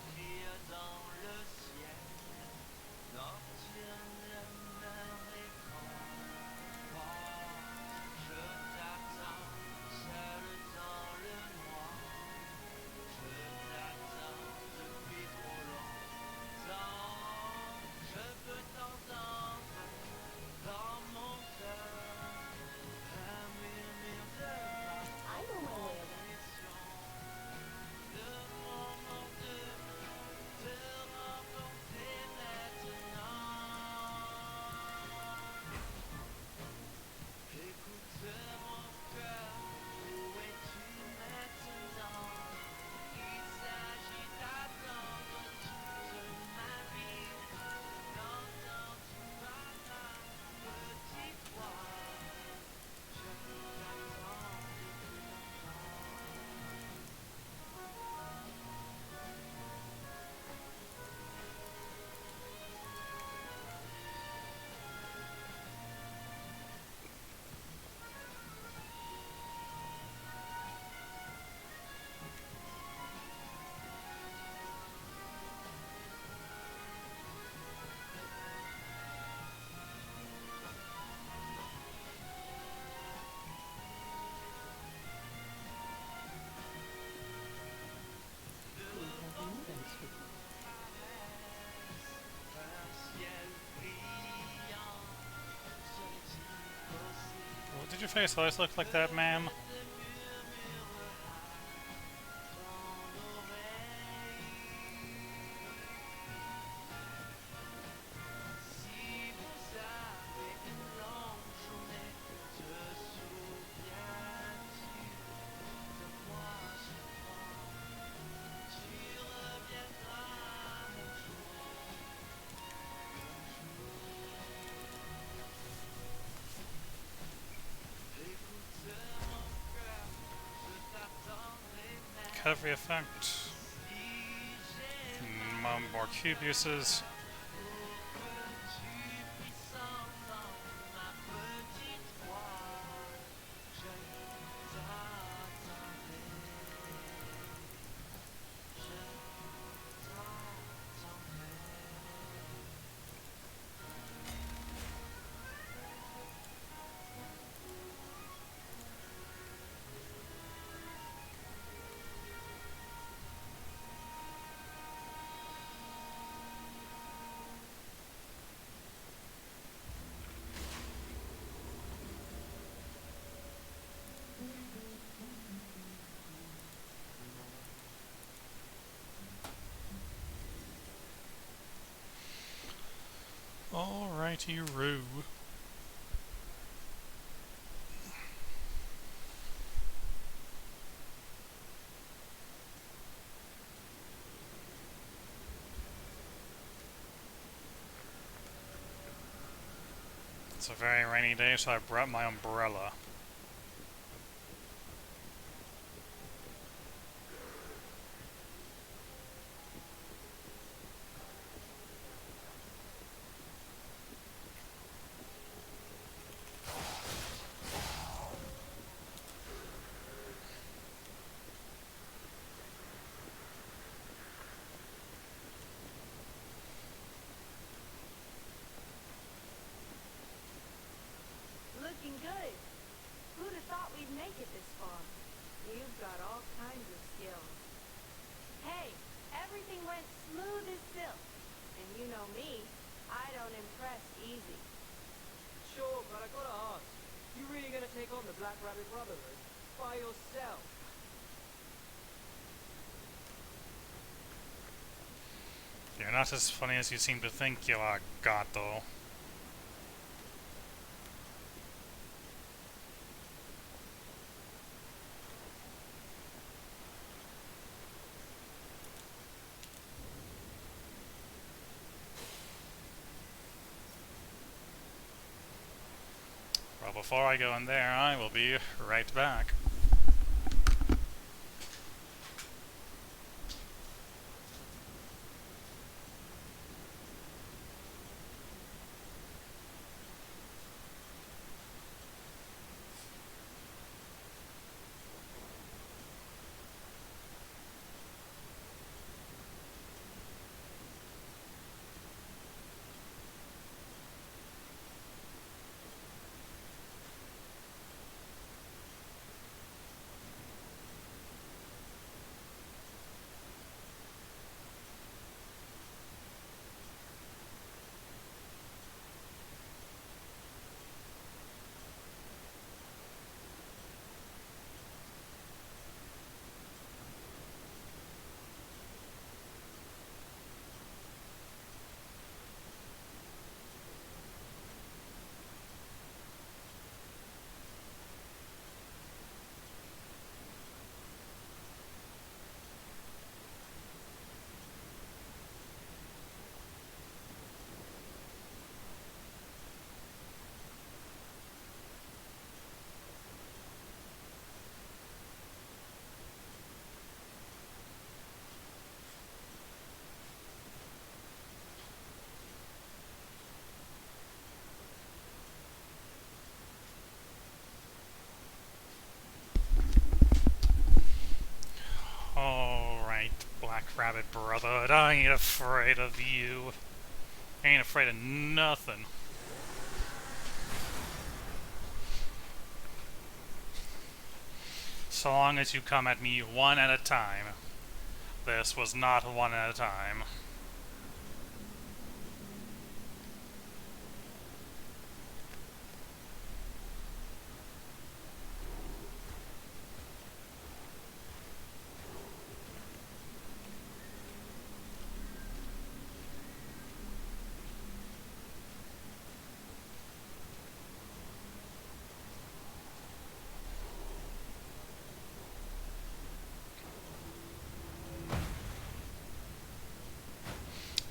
S3: have a new entry.
S1: Well, did your face always look like that, ma'am? Recovery effect. More cube uses. Alrighty-roo. It's a very rainy day, so I brought my umbrella.
S6: Looking good. Who'd have thought we'd make it this far? You've got all kinds of skills. Hey, everything went smooth as silk. And you know me, I don't impress easy.
S2: Sure, but I gotta ask, you really gonna take on the Black Rabbit Brotherhood by yourself?
S1: You're not as funny as you seem to think you are, Gato. Well, before I go in there, I will be right back. Rabbit Brotherhood, I ain't afraid of you. I ain't afraid of nothing. So long as you come at me one at a time. This was not one at a time.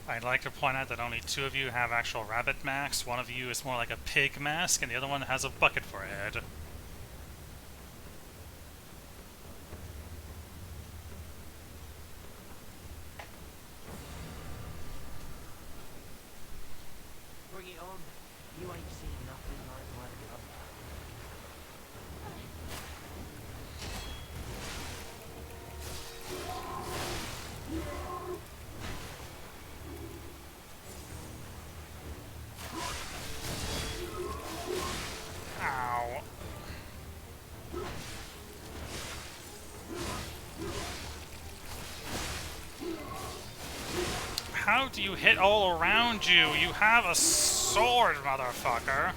S1: I'd like to point out that only 2 of you have actual rabbit masks. One of you is more like a pig mask, and the other one has a bucket for a head.
S7: Bring it on. You ain't seen nothing like my brother.
S1: Ow. How do you hit all around you? You have a sword, motherfucker.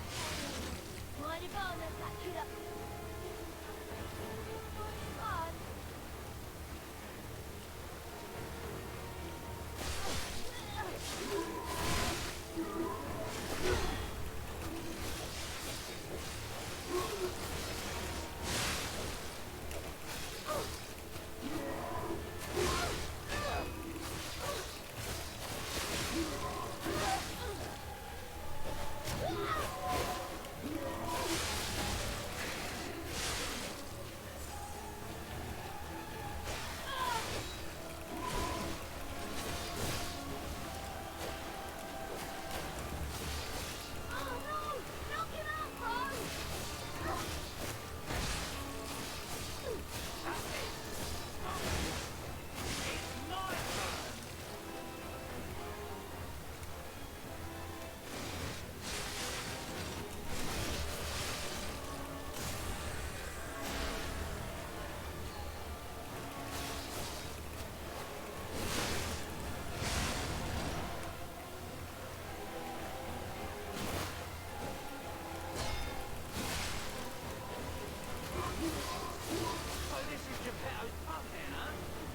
S7: So this is Geppetto's pub here, huh?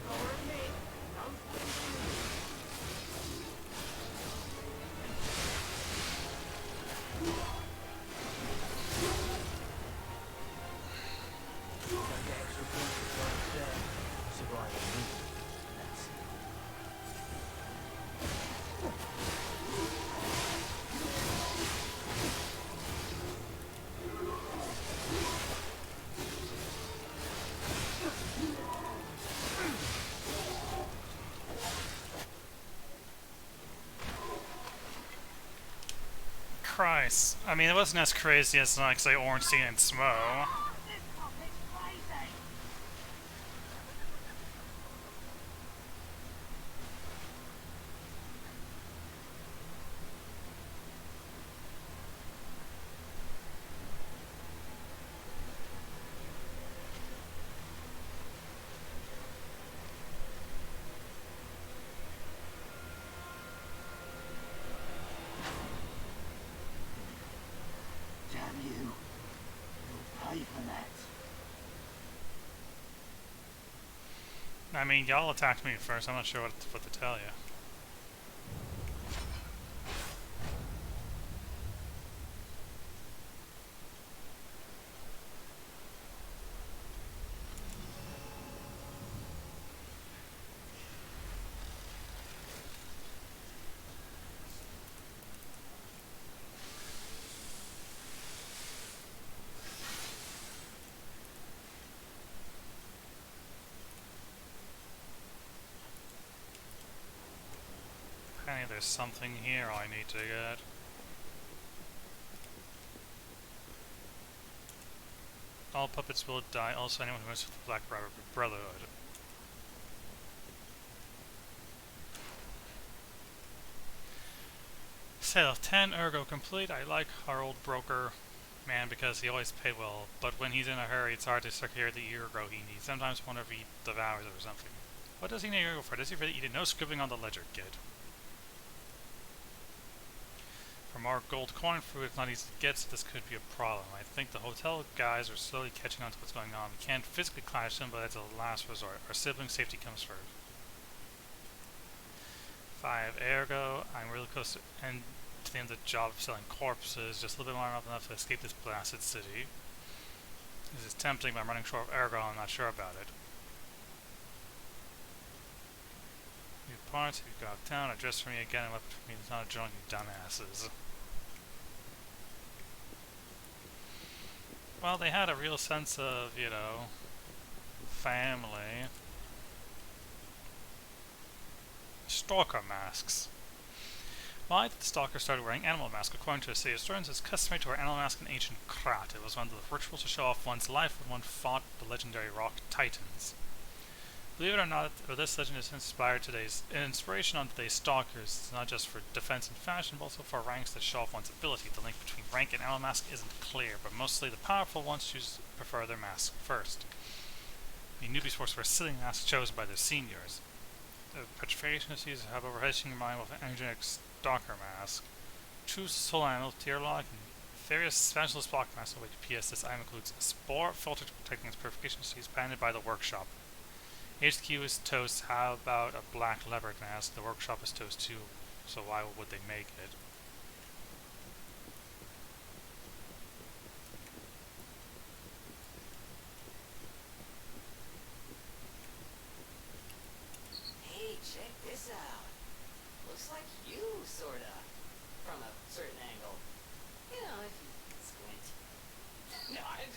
S7: Gotta admit, knows what he's doing. Don't get extra points for trying to survive a week. That's it.
S1: Christ. I mean, it wasn't as crazy as, like, say, Ornstein and Smo.
S7: This puppet's crazy!
S5: Damn you. You'll pay for that.
S1: I mean, y'all attacked me first. I'm not sure what to tell you. Apparently there's something here I need to get. All puppets will die, also anyone who messes with the Black Brotherhood. Sale 10, ergo complete. I like our old broker man because he always paid well, but when he's in a hurry, it's hard to secure the ergo he needs. Sometimes wonder if he devours it or something. What does he need ergo for? Does he really eat it? No scribbling on the ledger, kid. For more gold coin fruit, it's not easy to get, so this could be a problem. I think the hotel guys are slowly catching on to what's going on. We can't physically clash them, but it's a last resort. Our sibling safety comes first. 5, ergo. I'm really close to the end of the job of selling corpses. Just a little bit more enough to escape this blasted city. This is tempting, but I'm running short of ergo. I'm not sure about it. New parts, if you go out of town, address for me again and left for me to not join you dumbasses. Well, they had a real sense of, you know, family. Stalker masks. Why did the stalker start wearing animal masks? According to city historians, it's customary to wear animal masks in ancient Krat. It was one of the rituals to show off one's life when one fought the legendary rock titans. Believe it or not, this legend is inspiration on today's stalkers. It's not just for defense and fashion, but also for ranks that show off one's ability. The link between rank and animal mask isn't clear, but mostly the powerful ones prefer their mask first. The newbies forced wear silly masks chosen by their seniors. The petrification disease have overhashing your mind with an energetic stalker mask. Choose soul animal, tier lock, and various specialist block masks. Wait, PS, this item includes a spore filter protecting its purification disease, patented by the workshop. HQ is toast. How about a black leopard mask? The workshop is toast too, so why would they make it?
S8: Hey, check this out. Looks like you, sorta. From a certain angle. You know, if you squint. No, I'm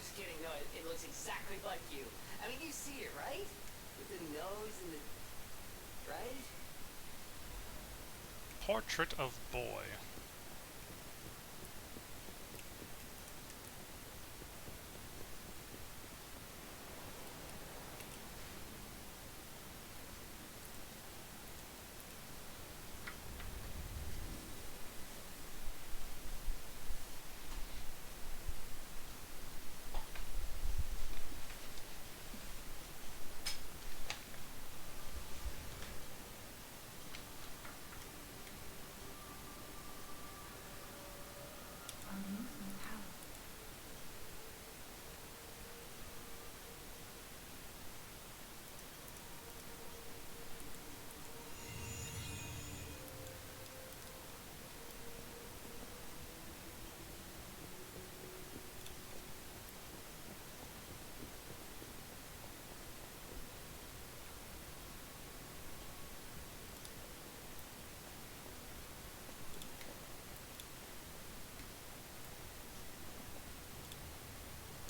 S8: just kidding. No, it looks exactly like you. I mean, you see it, right? With the nose and the... right?
S1: Portrait of boy.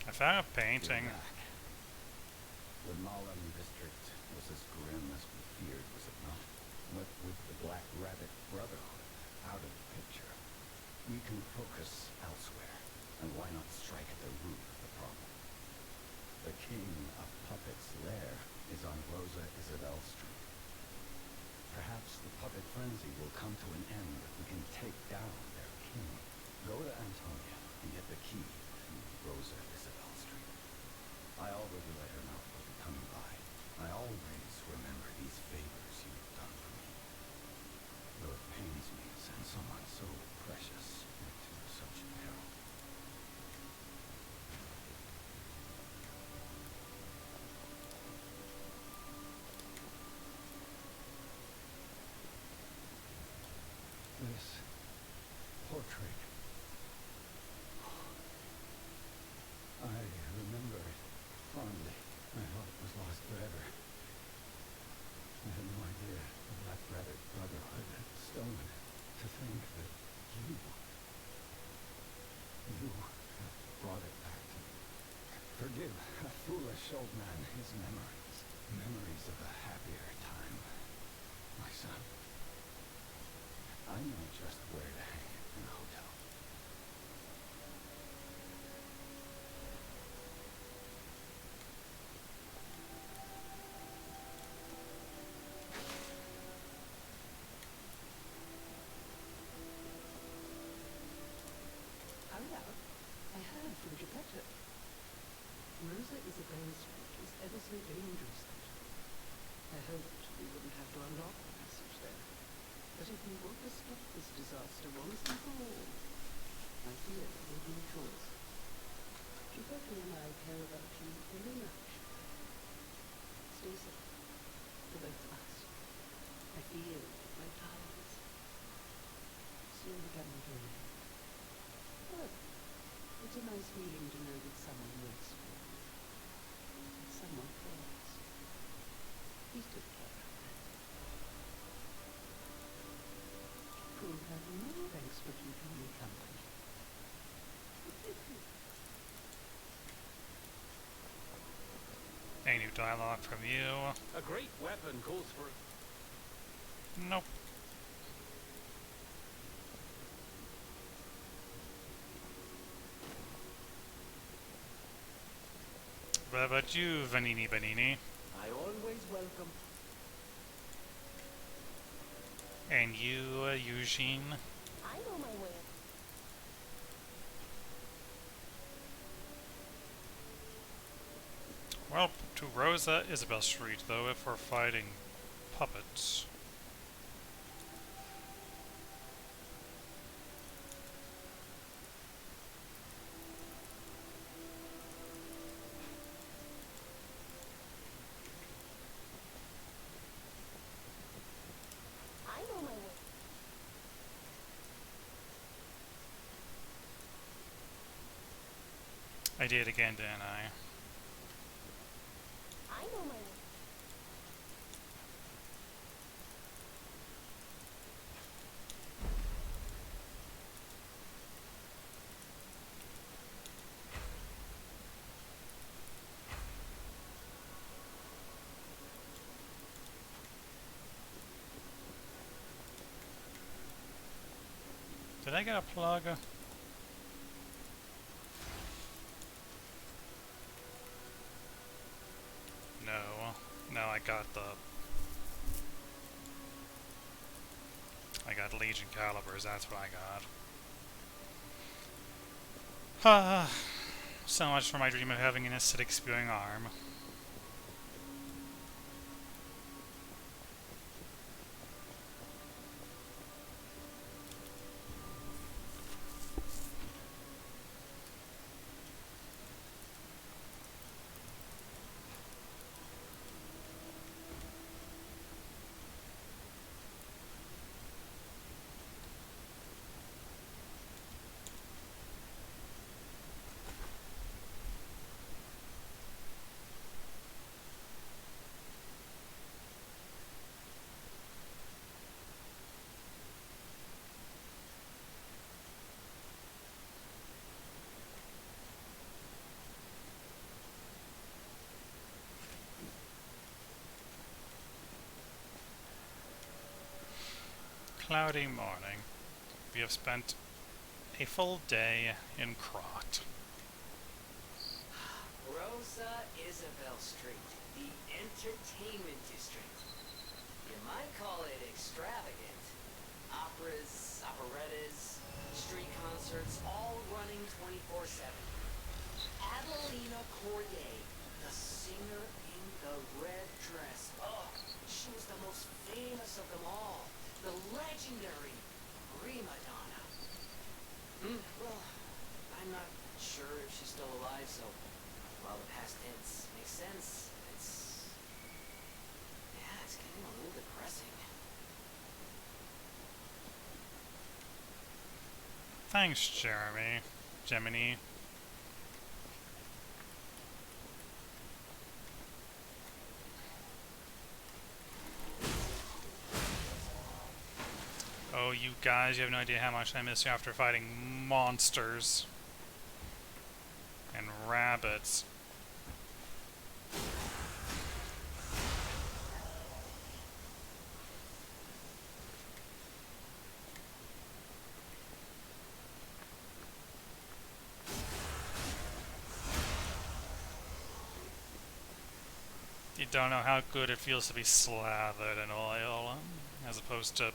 S1: I found a painting.
S4: The Malam district was as grim as we feared, was it not? But with the Black Rabbit Brotherhood out of the picture, we can focus elsewhere. And why not strike at the root of the problem? The king of puppets' lair is on Rosa Isabel Street. Perhaps the puppet frenzy will come to an end if we can take down their king. Go to Antonia and get the key to Rosa Isabel Street. I already let her know I'll be coming by. I always remember these favors you've done for me. Though it pains me to send someone so precious into such peril. This portrait. I remember it fondly. I thought it was lost forever. I had no idea the Black Rabbit Brotherhood had stolen it. To think that you have brought it back to me. Forgive a foolish old man. His memories. Memories of a happier time. My son. I know just where to hang it in the hotel.
S9: Rosa Isabel Street is ever so dangerous these days. I hoped we wouldn't have to unlock the passage there. But if we want to stop this disaster once and for all, I fear we've no choice. Gilberto and I care about you very much. Stay safe. For both of us. I feel my darlings. Slowly coming to an end. However, it's a nice feeling to know that someone waits for you. That someone cares. Please take care of that. Couldn't have more. Thanks for keeping me company.
S1: Any new dialogue from you?
S2: A great weapon calls for...
S1: Nope. What about you, Vanini Banini?
S2: I always welcome...
S1: And you, Eugene?
S3: I know my way.
S1: Well, to Rosa Isabel Street, though, if we're fighting puppets.
S3: I know my way.
S1: I did again, didn't I?
S3: I know my way.
S1: Did I get a plug? No. No, I got Legion Calibers, that's what I got. So much for my dream of having an acidic spewing arm. Cloudy morning. We have spent a full day in Crot.
S8: Rosa Isabel Street, the entertainment district. You might call it extravagant. Operas, operettas, street concerts, all running 24/7. Adelina Corday, the singer in the red dress. Oh, she was the most famous of them all. The legendary prima donna. Well, I'm not sure if she's still alive, so while the past tense makes sense, it's getting a little depressing.
S1: Thanks, Gemini. Oh, you guys, you have no idea how much I miss you after fighting monsters and rabbits. You don't know how good it feels to be slathered in oil, as opposed to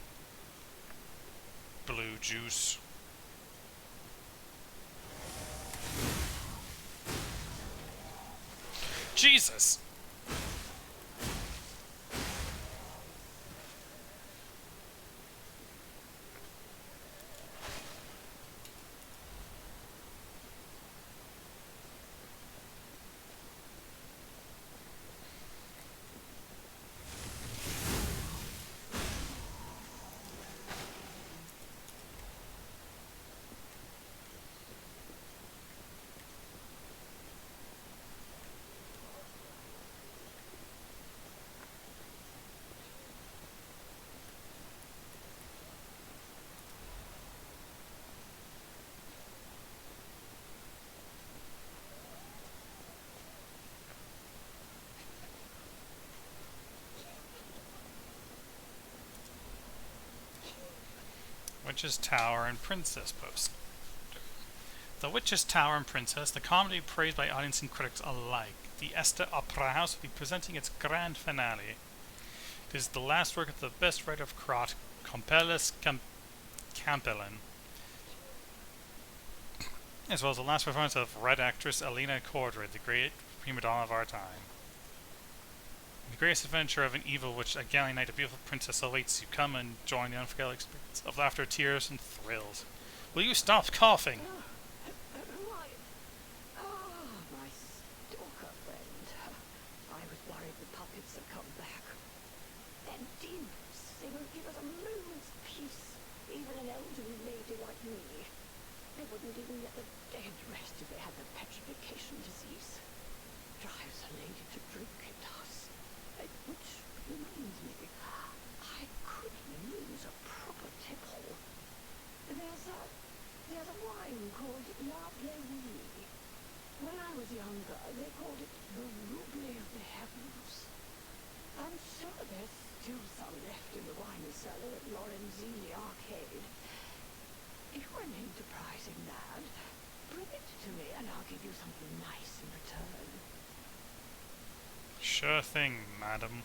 S1: blue juice. Jesus! Witch's Tower and Princess post. The Witch's Tower and Princess, the comedy praised by audience and critics alike. The Este Opera House will be presenting its grand finale. It is the last work of the best writer of Krot, Campelin, as well as the last performance of Red actress Alina Cordray, the great prima donna of our time. The greatest adventure of an evil witch, a gallant knight, a beautiful princess awaits you. Come and join the unforgettable experience of laughter, tears, and thrills. Will you stop coughing?
S9: My stalker friend. I was worried the puppets had come back. They're demons. They won't give us a moment's peace. Even an elderly lady like me. They wouldn't even let the dead rest if they had the petrification disease. Drives a lady to drink, it does. Which reminds me, I could use a proper tipple. There's a wine called La Blairie. When I was younger, they called it the Ruby of the Heavens. I'm sure there's still some left in the wine cellar at Lorenzini Arcade. If you're an enterprising lad, bring it to me and I'll give you something nice in return.
S1: Sure thing, madam.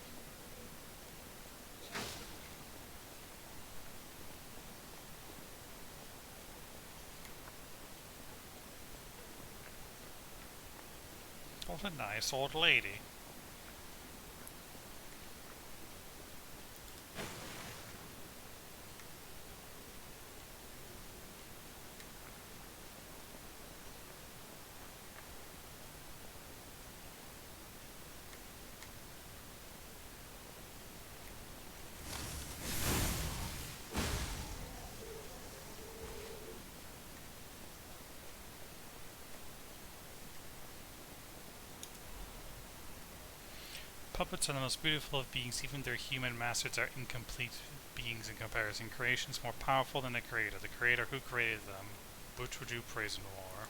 S1: What a nice old lady. Puppets are the most beautiful of beings, even their human masters are incomplete beings in comparison. Creation is more powerful than the creator. The creator who created them. Which would you praise more?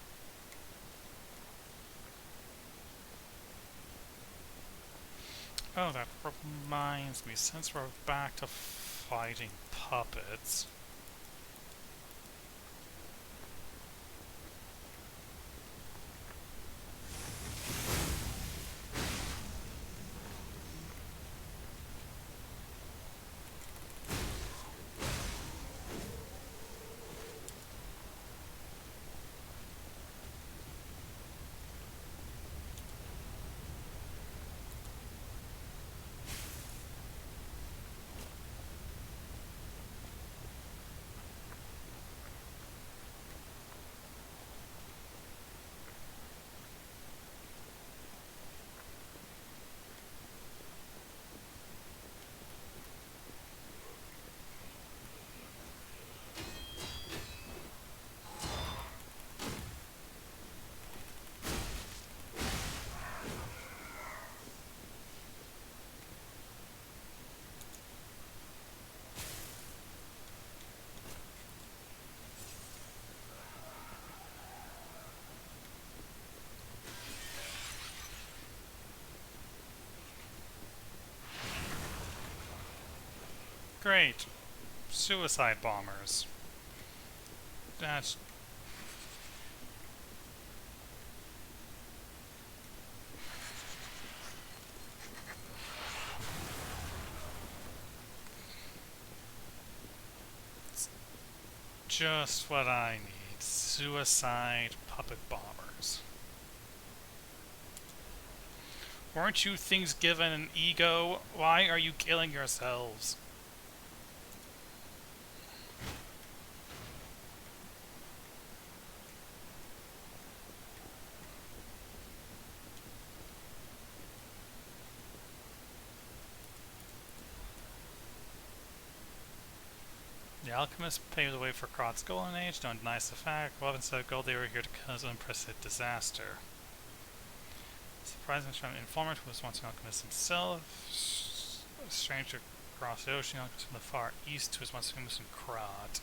S1: Oh, that reminds me, since we're back to fighting puppets... Great. Suicide bombers. That's... just what I need. Suicide puppet bombers. Weren't you things given an ego? Why are you killing yourselves? The alchemists paved the way for Krat's golden age. Don't deny the fact. Well, instead of gold, they were here to cause an unprecedented disaster. Surprising from an informant who was once an alchemist himself. A stranger across the ocean, alchemist from the far east who was once famous in Krat.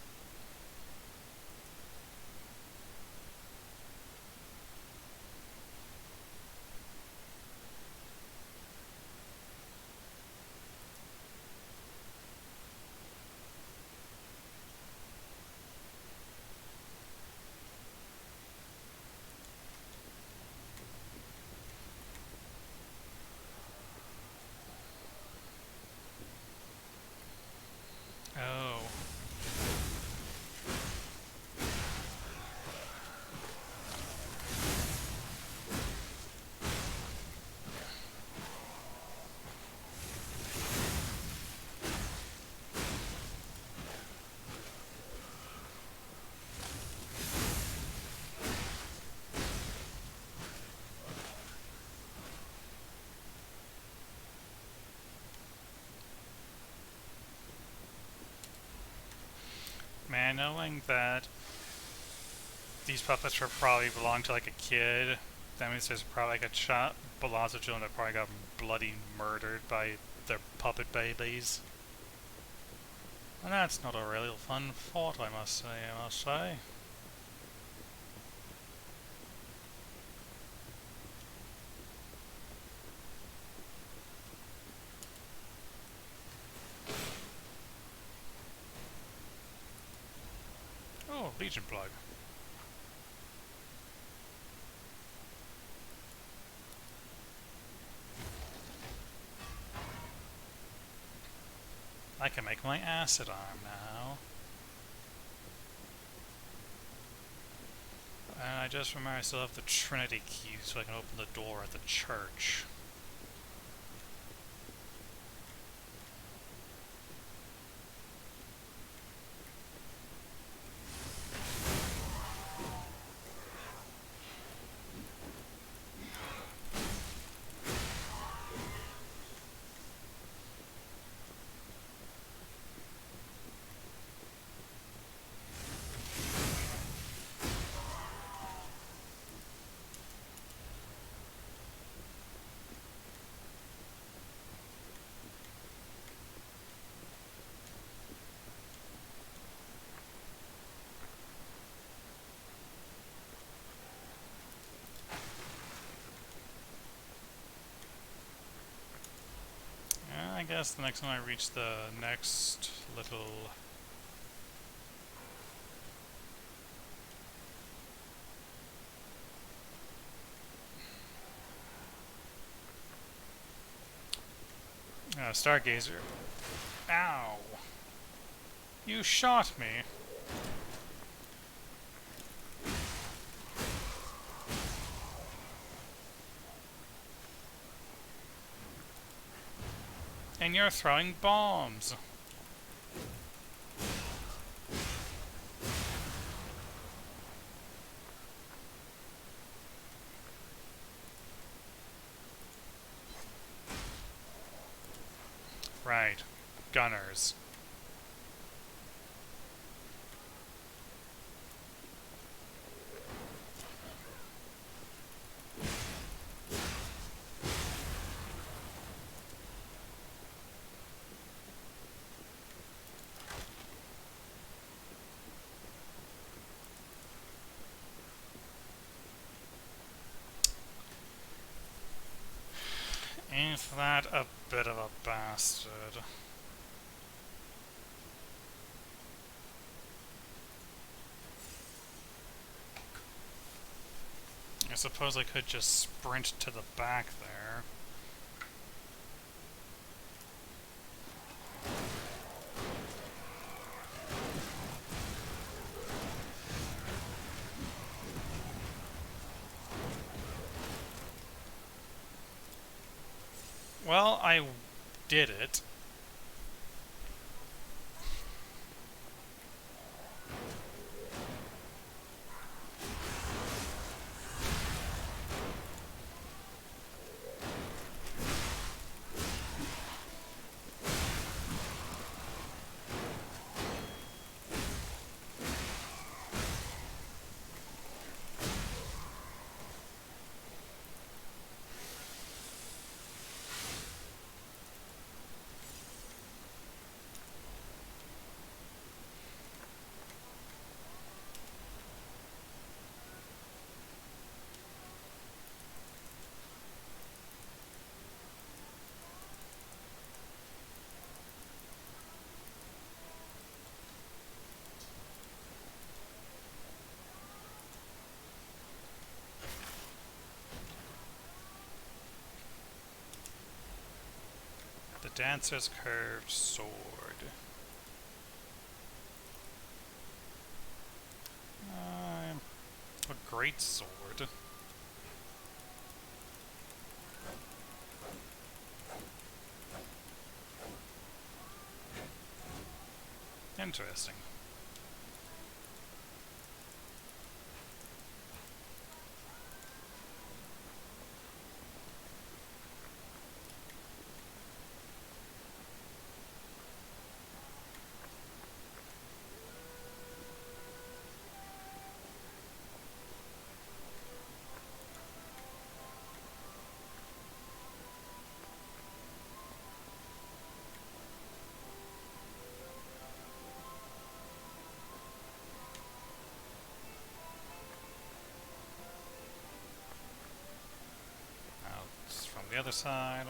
S1: Oh. Man, knowing that these puppets were probably belong to like a kid, that means there's probably like lots of children that probably got bloody murdered by their puppet babies. And that's not a real fun thought, I must say. Oh, Legion plug. I can make my acid arm now. And I just remember I still have the Trinity key so I can open the door at the church. I guess the next time I reach the next little Stargazer. Ow! You shot me! And you're throwing bombs! Right. Gunners. Ain't that a bit of a bastard? I suppose I could just sprint to the back there. Well, I did it. The dancer's curved sword. A great sword. Interesting. Now it's from the other side.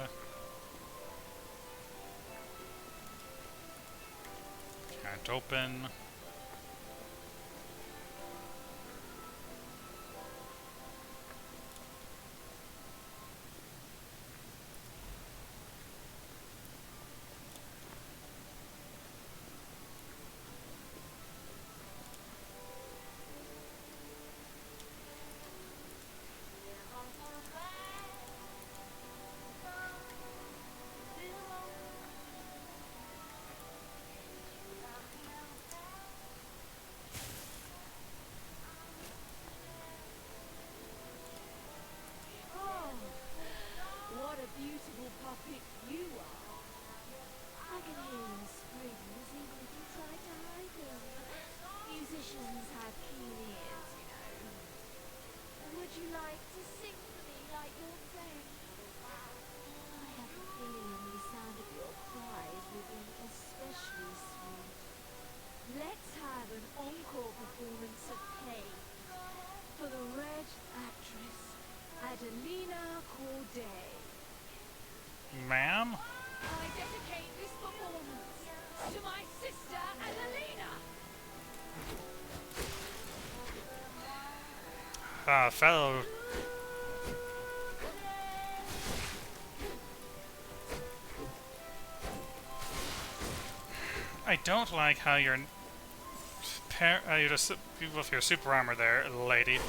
S1: Can't open.
S6: Oh, what a beautiful puppet you are.
S3: I can hear your screams even if you try to hide them. Musicians have keen ears, you know. Would you like to sing for me like your friend? I have a feeling the sound of your cries will be especially sweet.
S6: Let's have an encore performance of Pain for the Red actress, Adelina Corday.
S1: Ma'am?
S6: I dedicate this performance to my sister, Adelina.
S1: Fellow. I don't like how you're just with your super armor there, lady.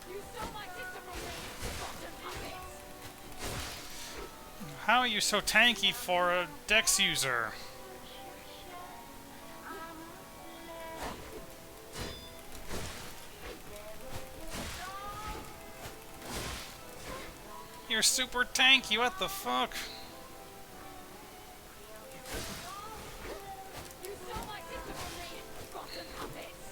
S6: You stole my sister from me, rotten puppets.
S1: How are you so tanky for a Dex user? You're super tanky, what the fuck?
S6: You stole my sister from me, rotten puppets.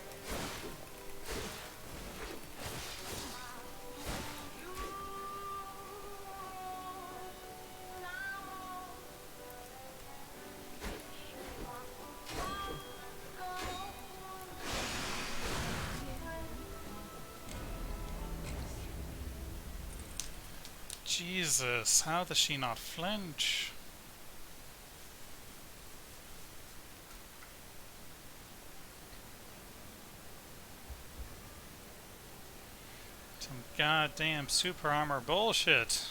S1: Jesus, how does she not flinch? Some goddamn super armor bullshit.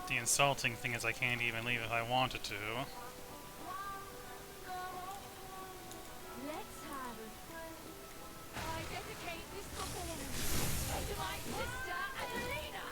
S1: The insulting thing is I can't even leave if I wanted to.
S3: Let's have it. I dedicate this performance to my sister Adelina.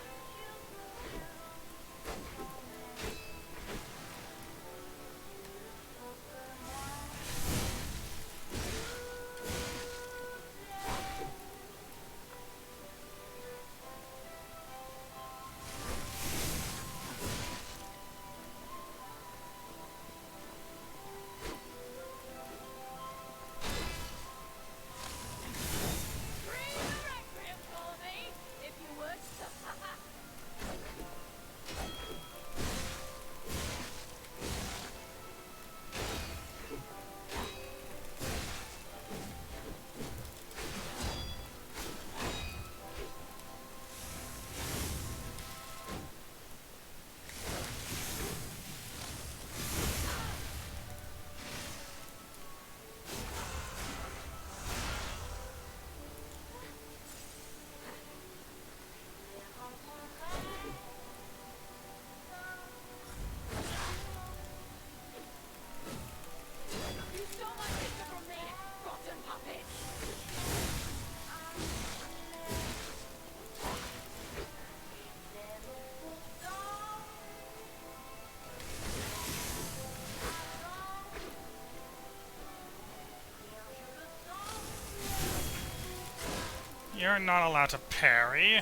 S1: You're not allowed to parry.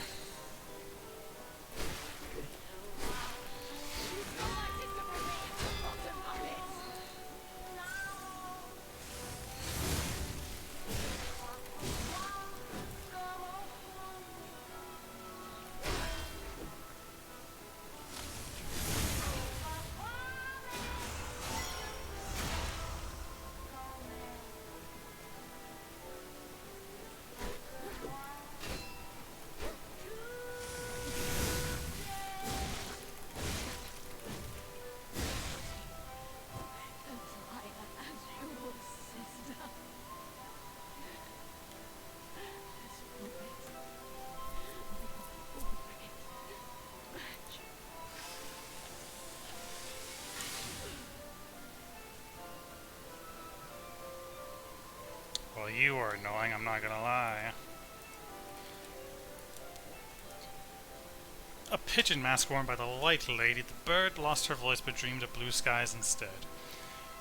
S1: You are annoying, I'm not gonna lie. A pigeon mask worn by the Light Lady, the bird lost her voice but dreamed of blue skies instead.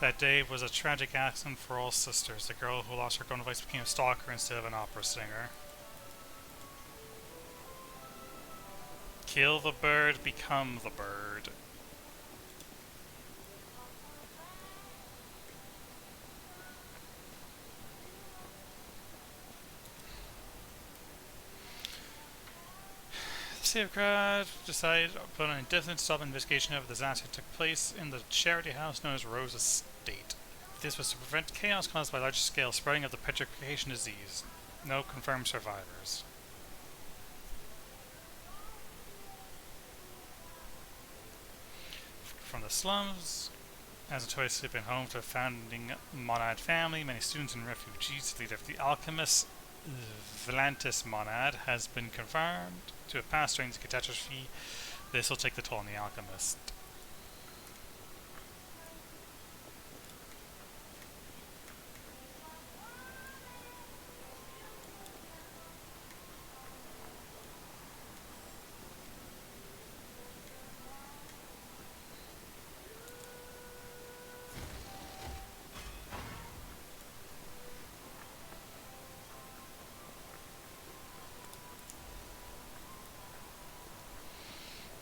S1: That day was a tragic accident for all sisters. The girl who lost her golden voice became a stalker instead of an opera singer. Kill the bird, become the bird. Safeguard decided upon an indefinite stop investigation of the disaster took place in the charity house known as Rose Estate. This was to prevent chaos caused by large-scale spreading of the petrification disease. No confirmed survivors. From the slums, as a choice sleeping home to a founding monad family, many students and refugees, the leader of the alchemists, Valantis Monad, has been confirmed to have passed during the catastrophe. This will take the toll on the alchemist.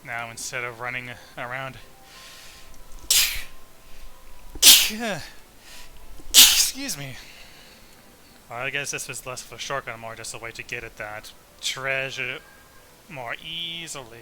S1: Now, instead of running around, excuse me. Well, I guess this was less of a shortcut, more just a way to get at that treasure more easily.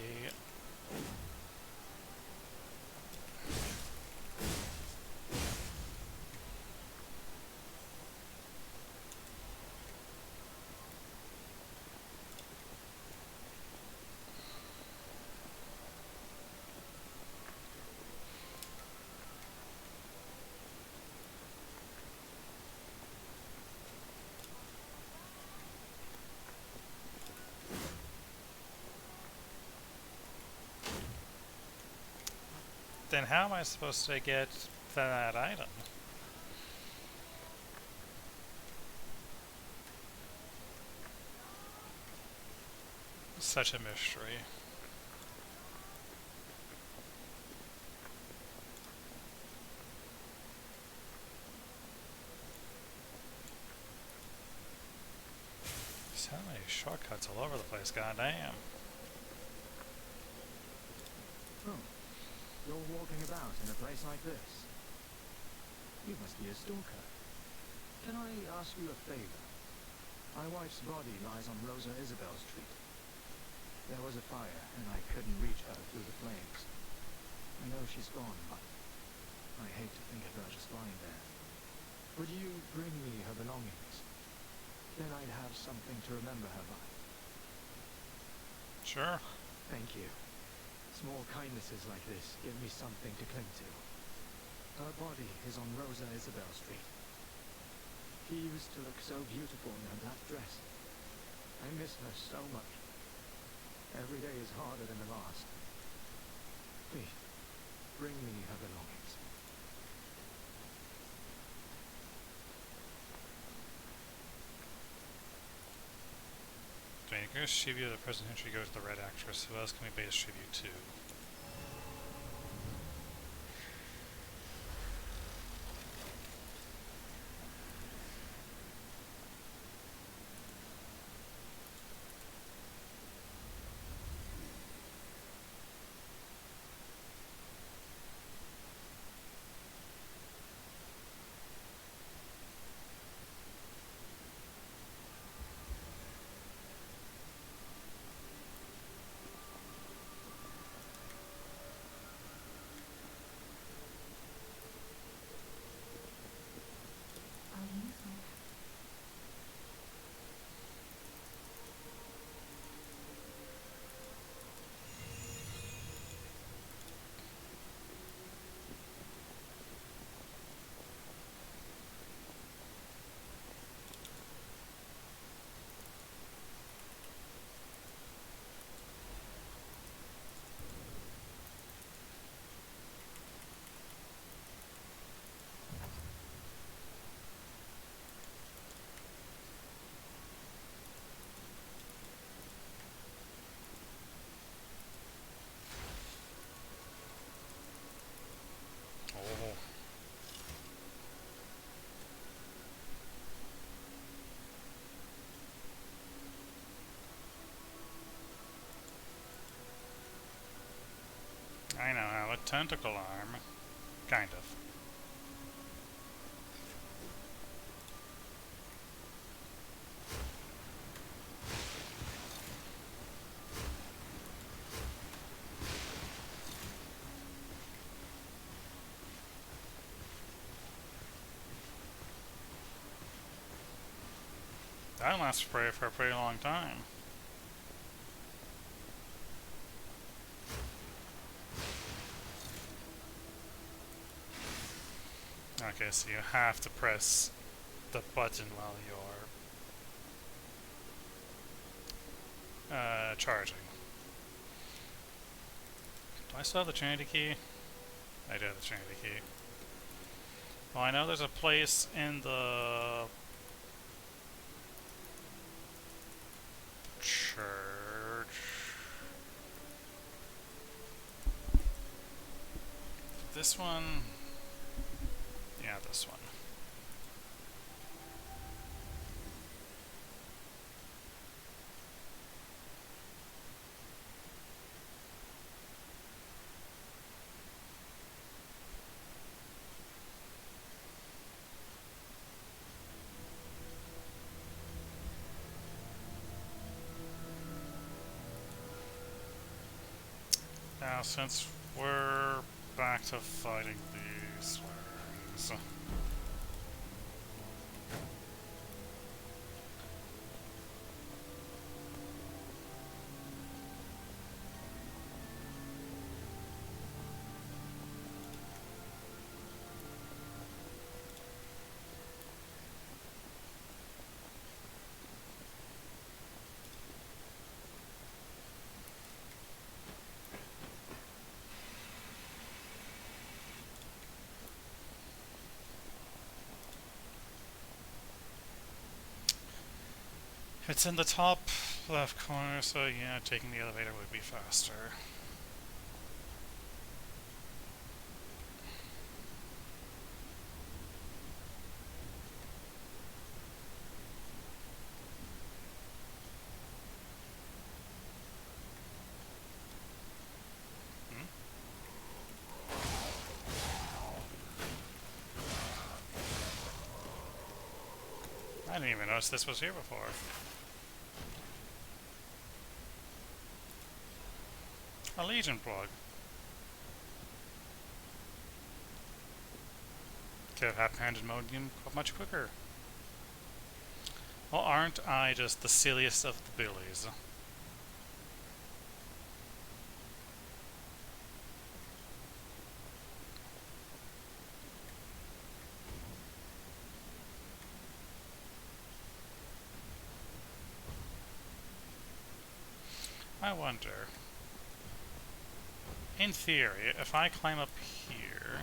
S1: Then how am I supposed to get that item? Such a mystery. So many shortcuts all over the place, goddamn.
S10: Oh, you're walking about in a place like this. You must be a stalker. Can I ask you a favor? My wife's body lies on Rosa Isabel Street. There was a fire, and I couldn't reach her through the flames. I know she's gone, but I hate to think of her just lying there. Would you bring me her belongings? Then I'd have something to remember her by.
S1: Sure.
S10: Thank you. Small kindnesses like this give me something to cling to. Her body is on Rosa Isabel Street. She used to look so beautiful in her black dress. I miss her so much. Every day is harder than the last. Please, bring me her belongings.
S1: Daniker's tribute of the present century goes to the Red Actress. Who else can we pay this tribute to? I know how a tentacle arm. Kind of. That lasts for a pretty long time. Okay, so you have to press the button while you're charging. Do I still have the Trinity key? I do have the Trinity key. Well, I know there's a place in the church. This one? Yeah, this one. Now, since we're back to fighting these things, it's in the top left corner, so yeah, taking the elevator would be faster. I didn't even notice this was here before. A Legion plug. Could have handed Modium much quicker. Well, aren't I just the silliest of the billies? I wonder, in theory, if I climb up here,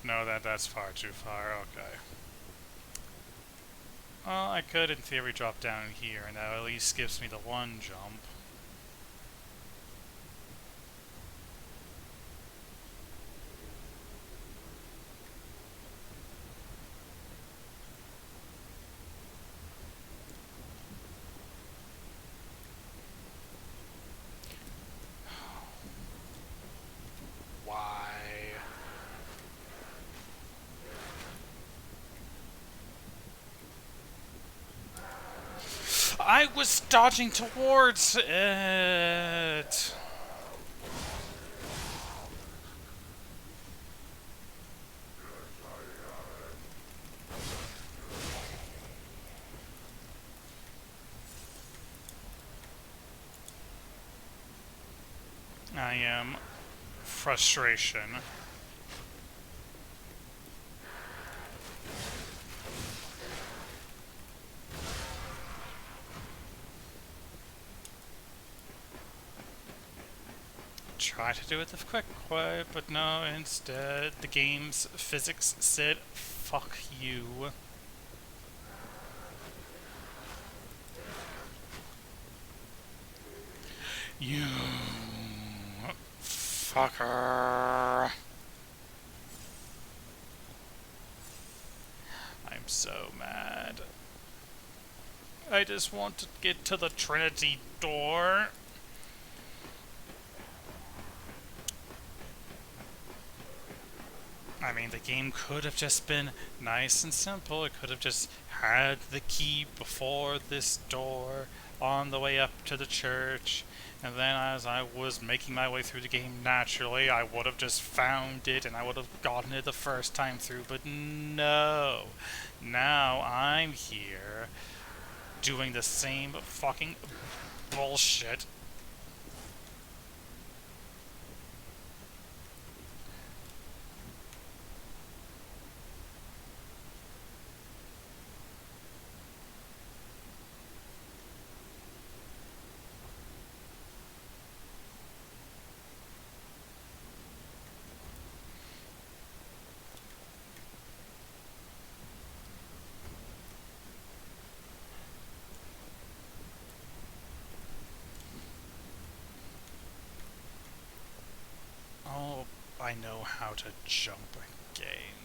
S1: no, that's far too far, okay. Well, I could in theory drop down here, and that at least gives me the one jump. I was dodging towards it. I am frustration. Try to do it the quick way, but no, instead the game's physics said, fuck you. You Motherfucker! I'm so mad. I just want to get to the Trinity door. I mean, the game could have just been nice and simple. It could have just had the key before this door on the way up to the church, and then as I was making my way through the game naturally, I would have just found it and I would have gotten it the first time through, but no. Now I'm here doing the same fucking bullshit. Oh, I know how to jump a game.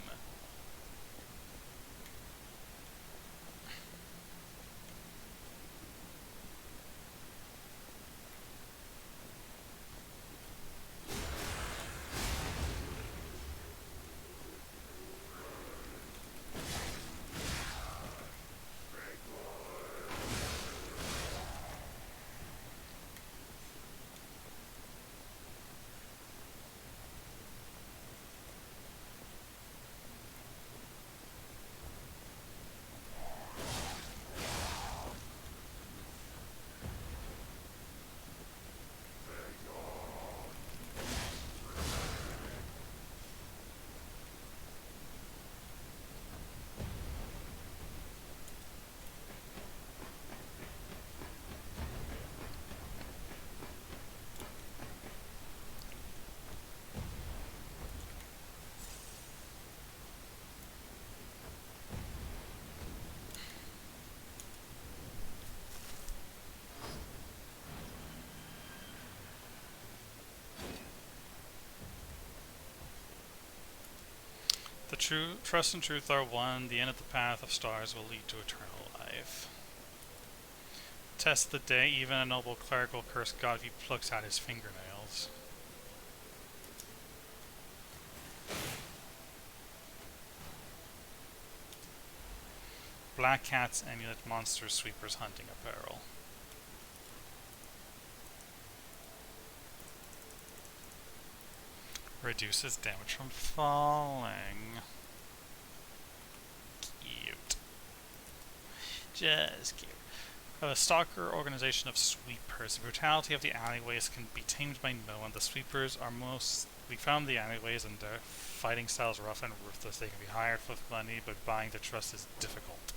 S1: The true trust and truth are one. The end of the path of stars will lead to eternal life. Test the day even a noble cleric will curse God if he plucks out his fingernails. Black cats emulate monster sweepers hunting apparel. Reduces damage from falling. Cute. Just cute. A stalker organization of sweepers. The brutality of the alleyways can be tamed by no one. The sweepers are mostly from the alleyways and their fighting styles rough and ruthless. They can be hired with money, but buying their trust is difficult.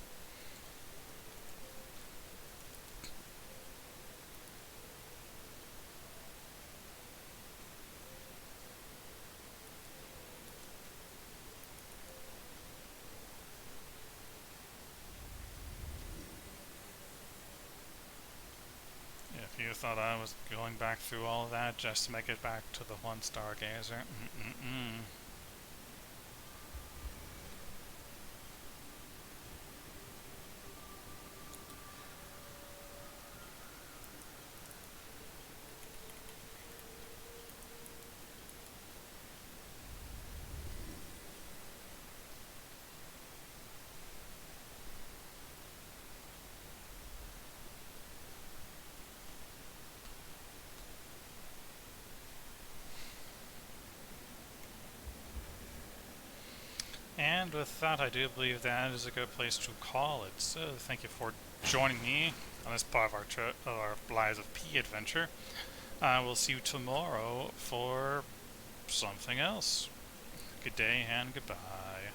S1: If you thought I was going back through all of that just to make it back to the one stargazer, And with that, I do believe that is a good place to call it. So, thank you for joining me on this part of our Lives of P adventure. I will see you tomorrow for something else. Good day and goodbye.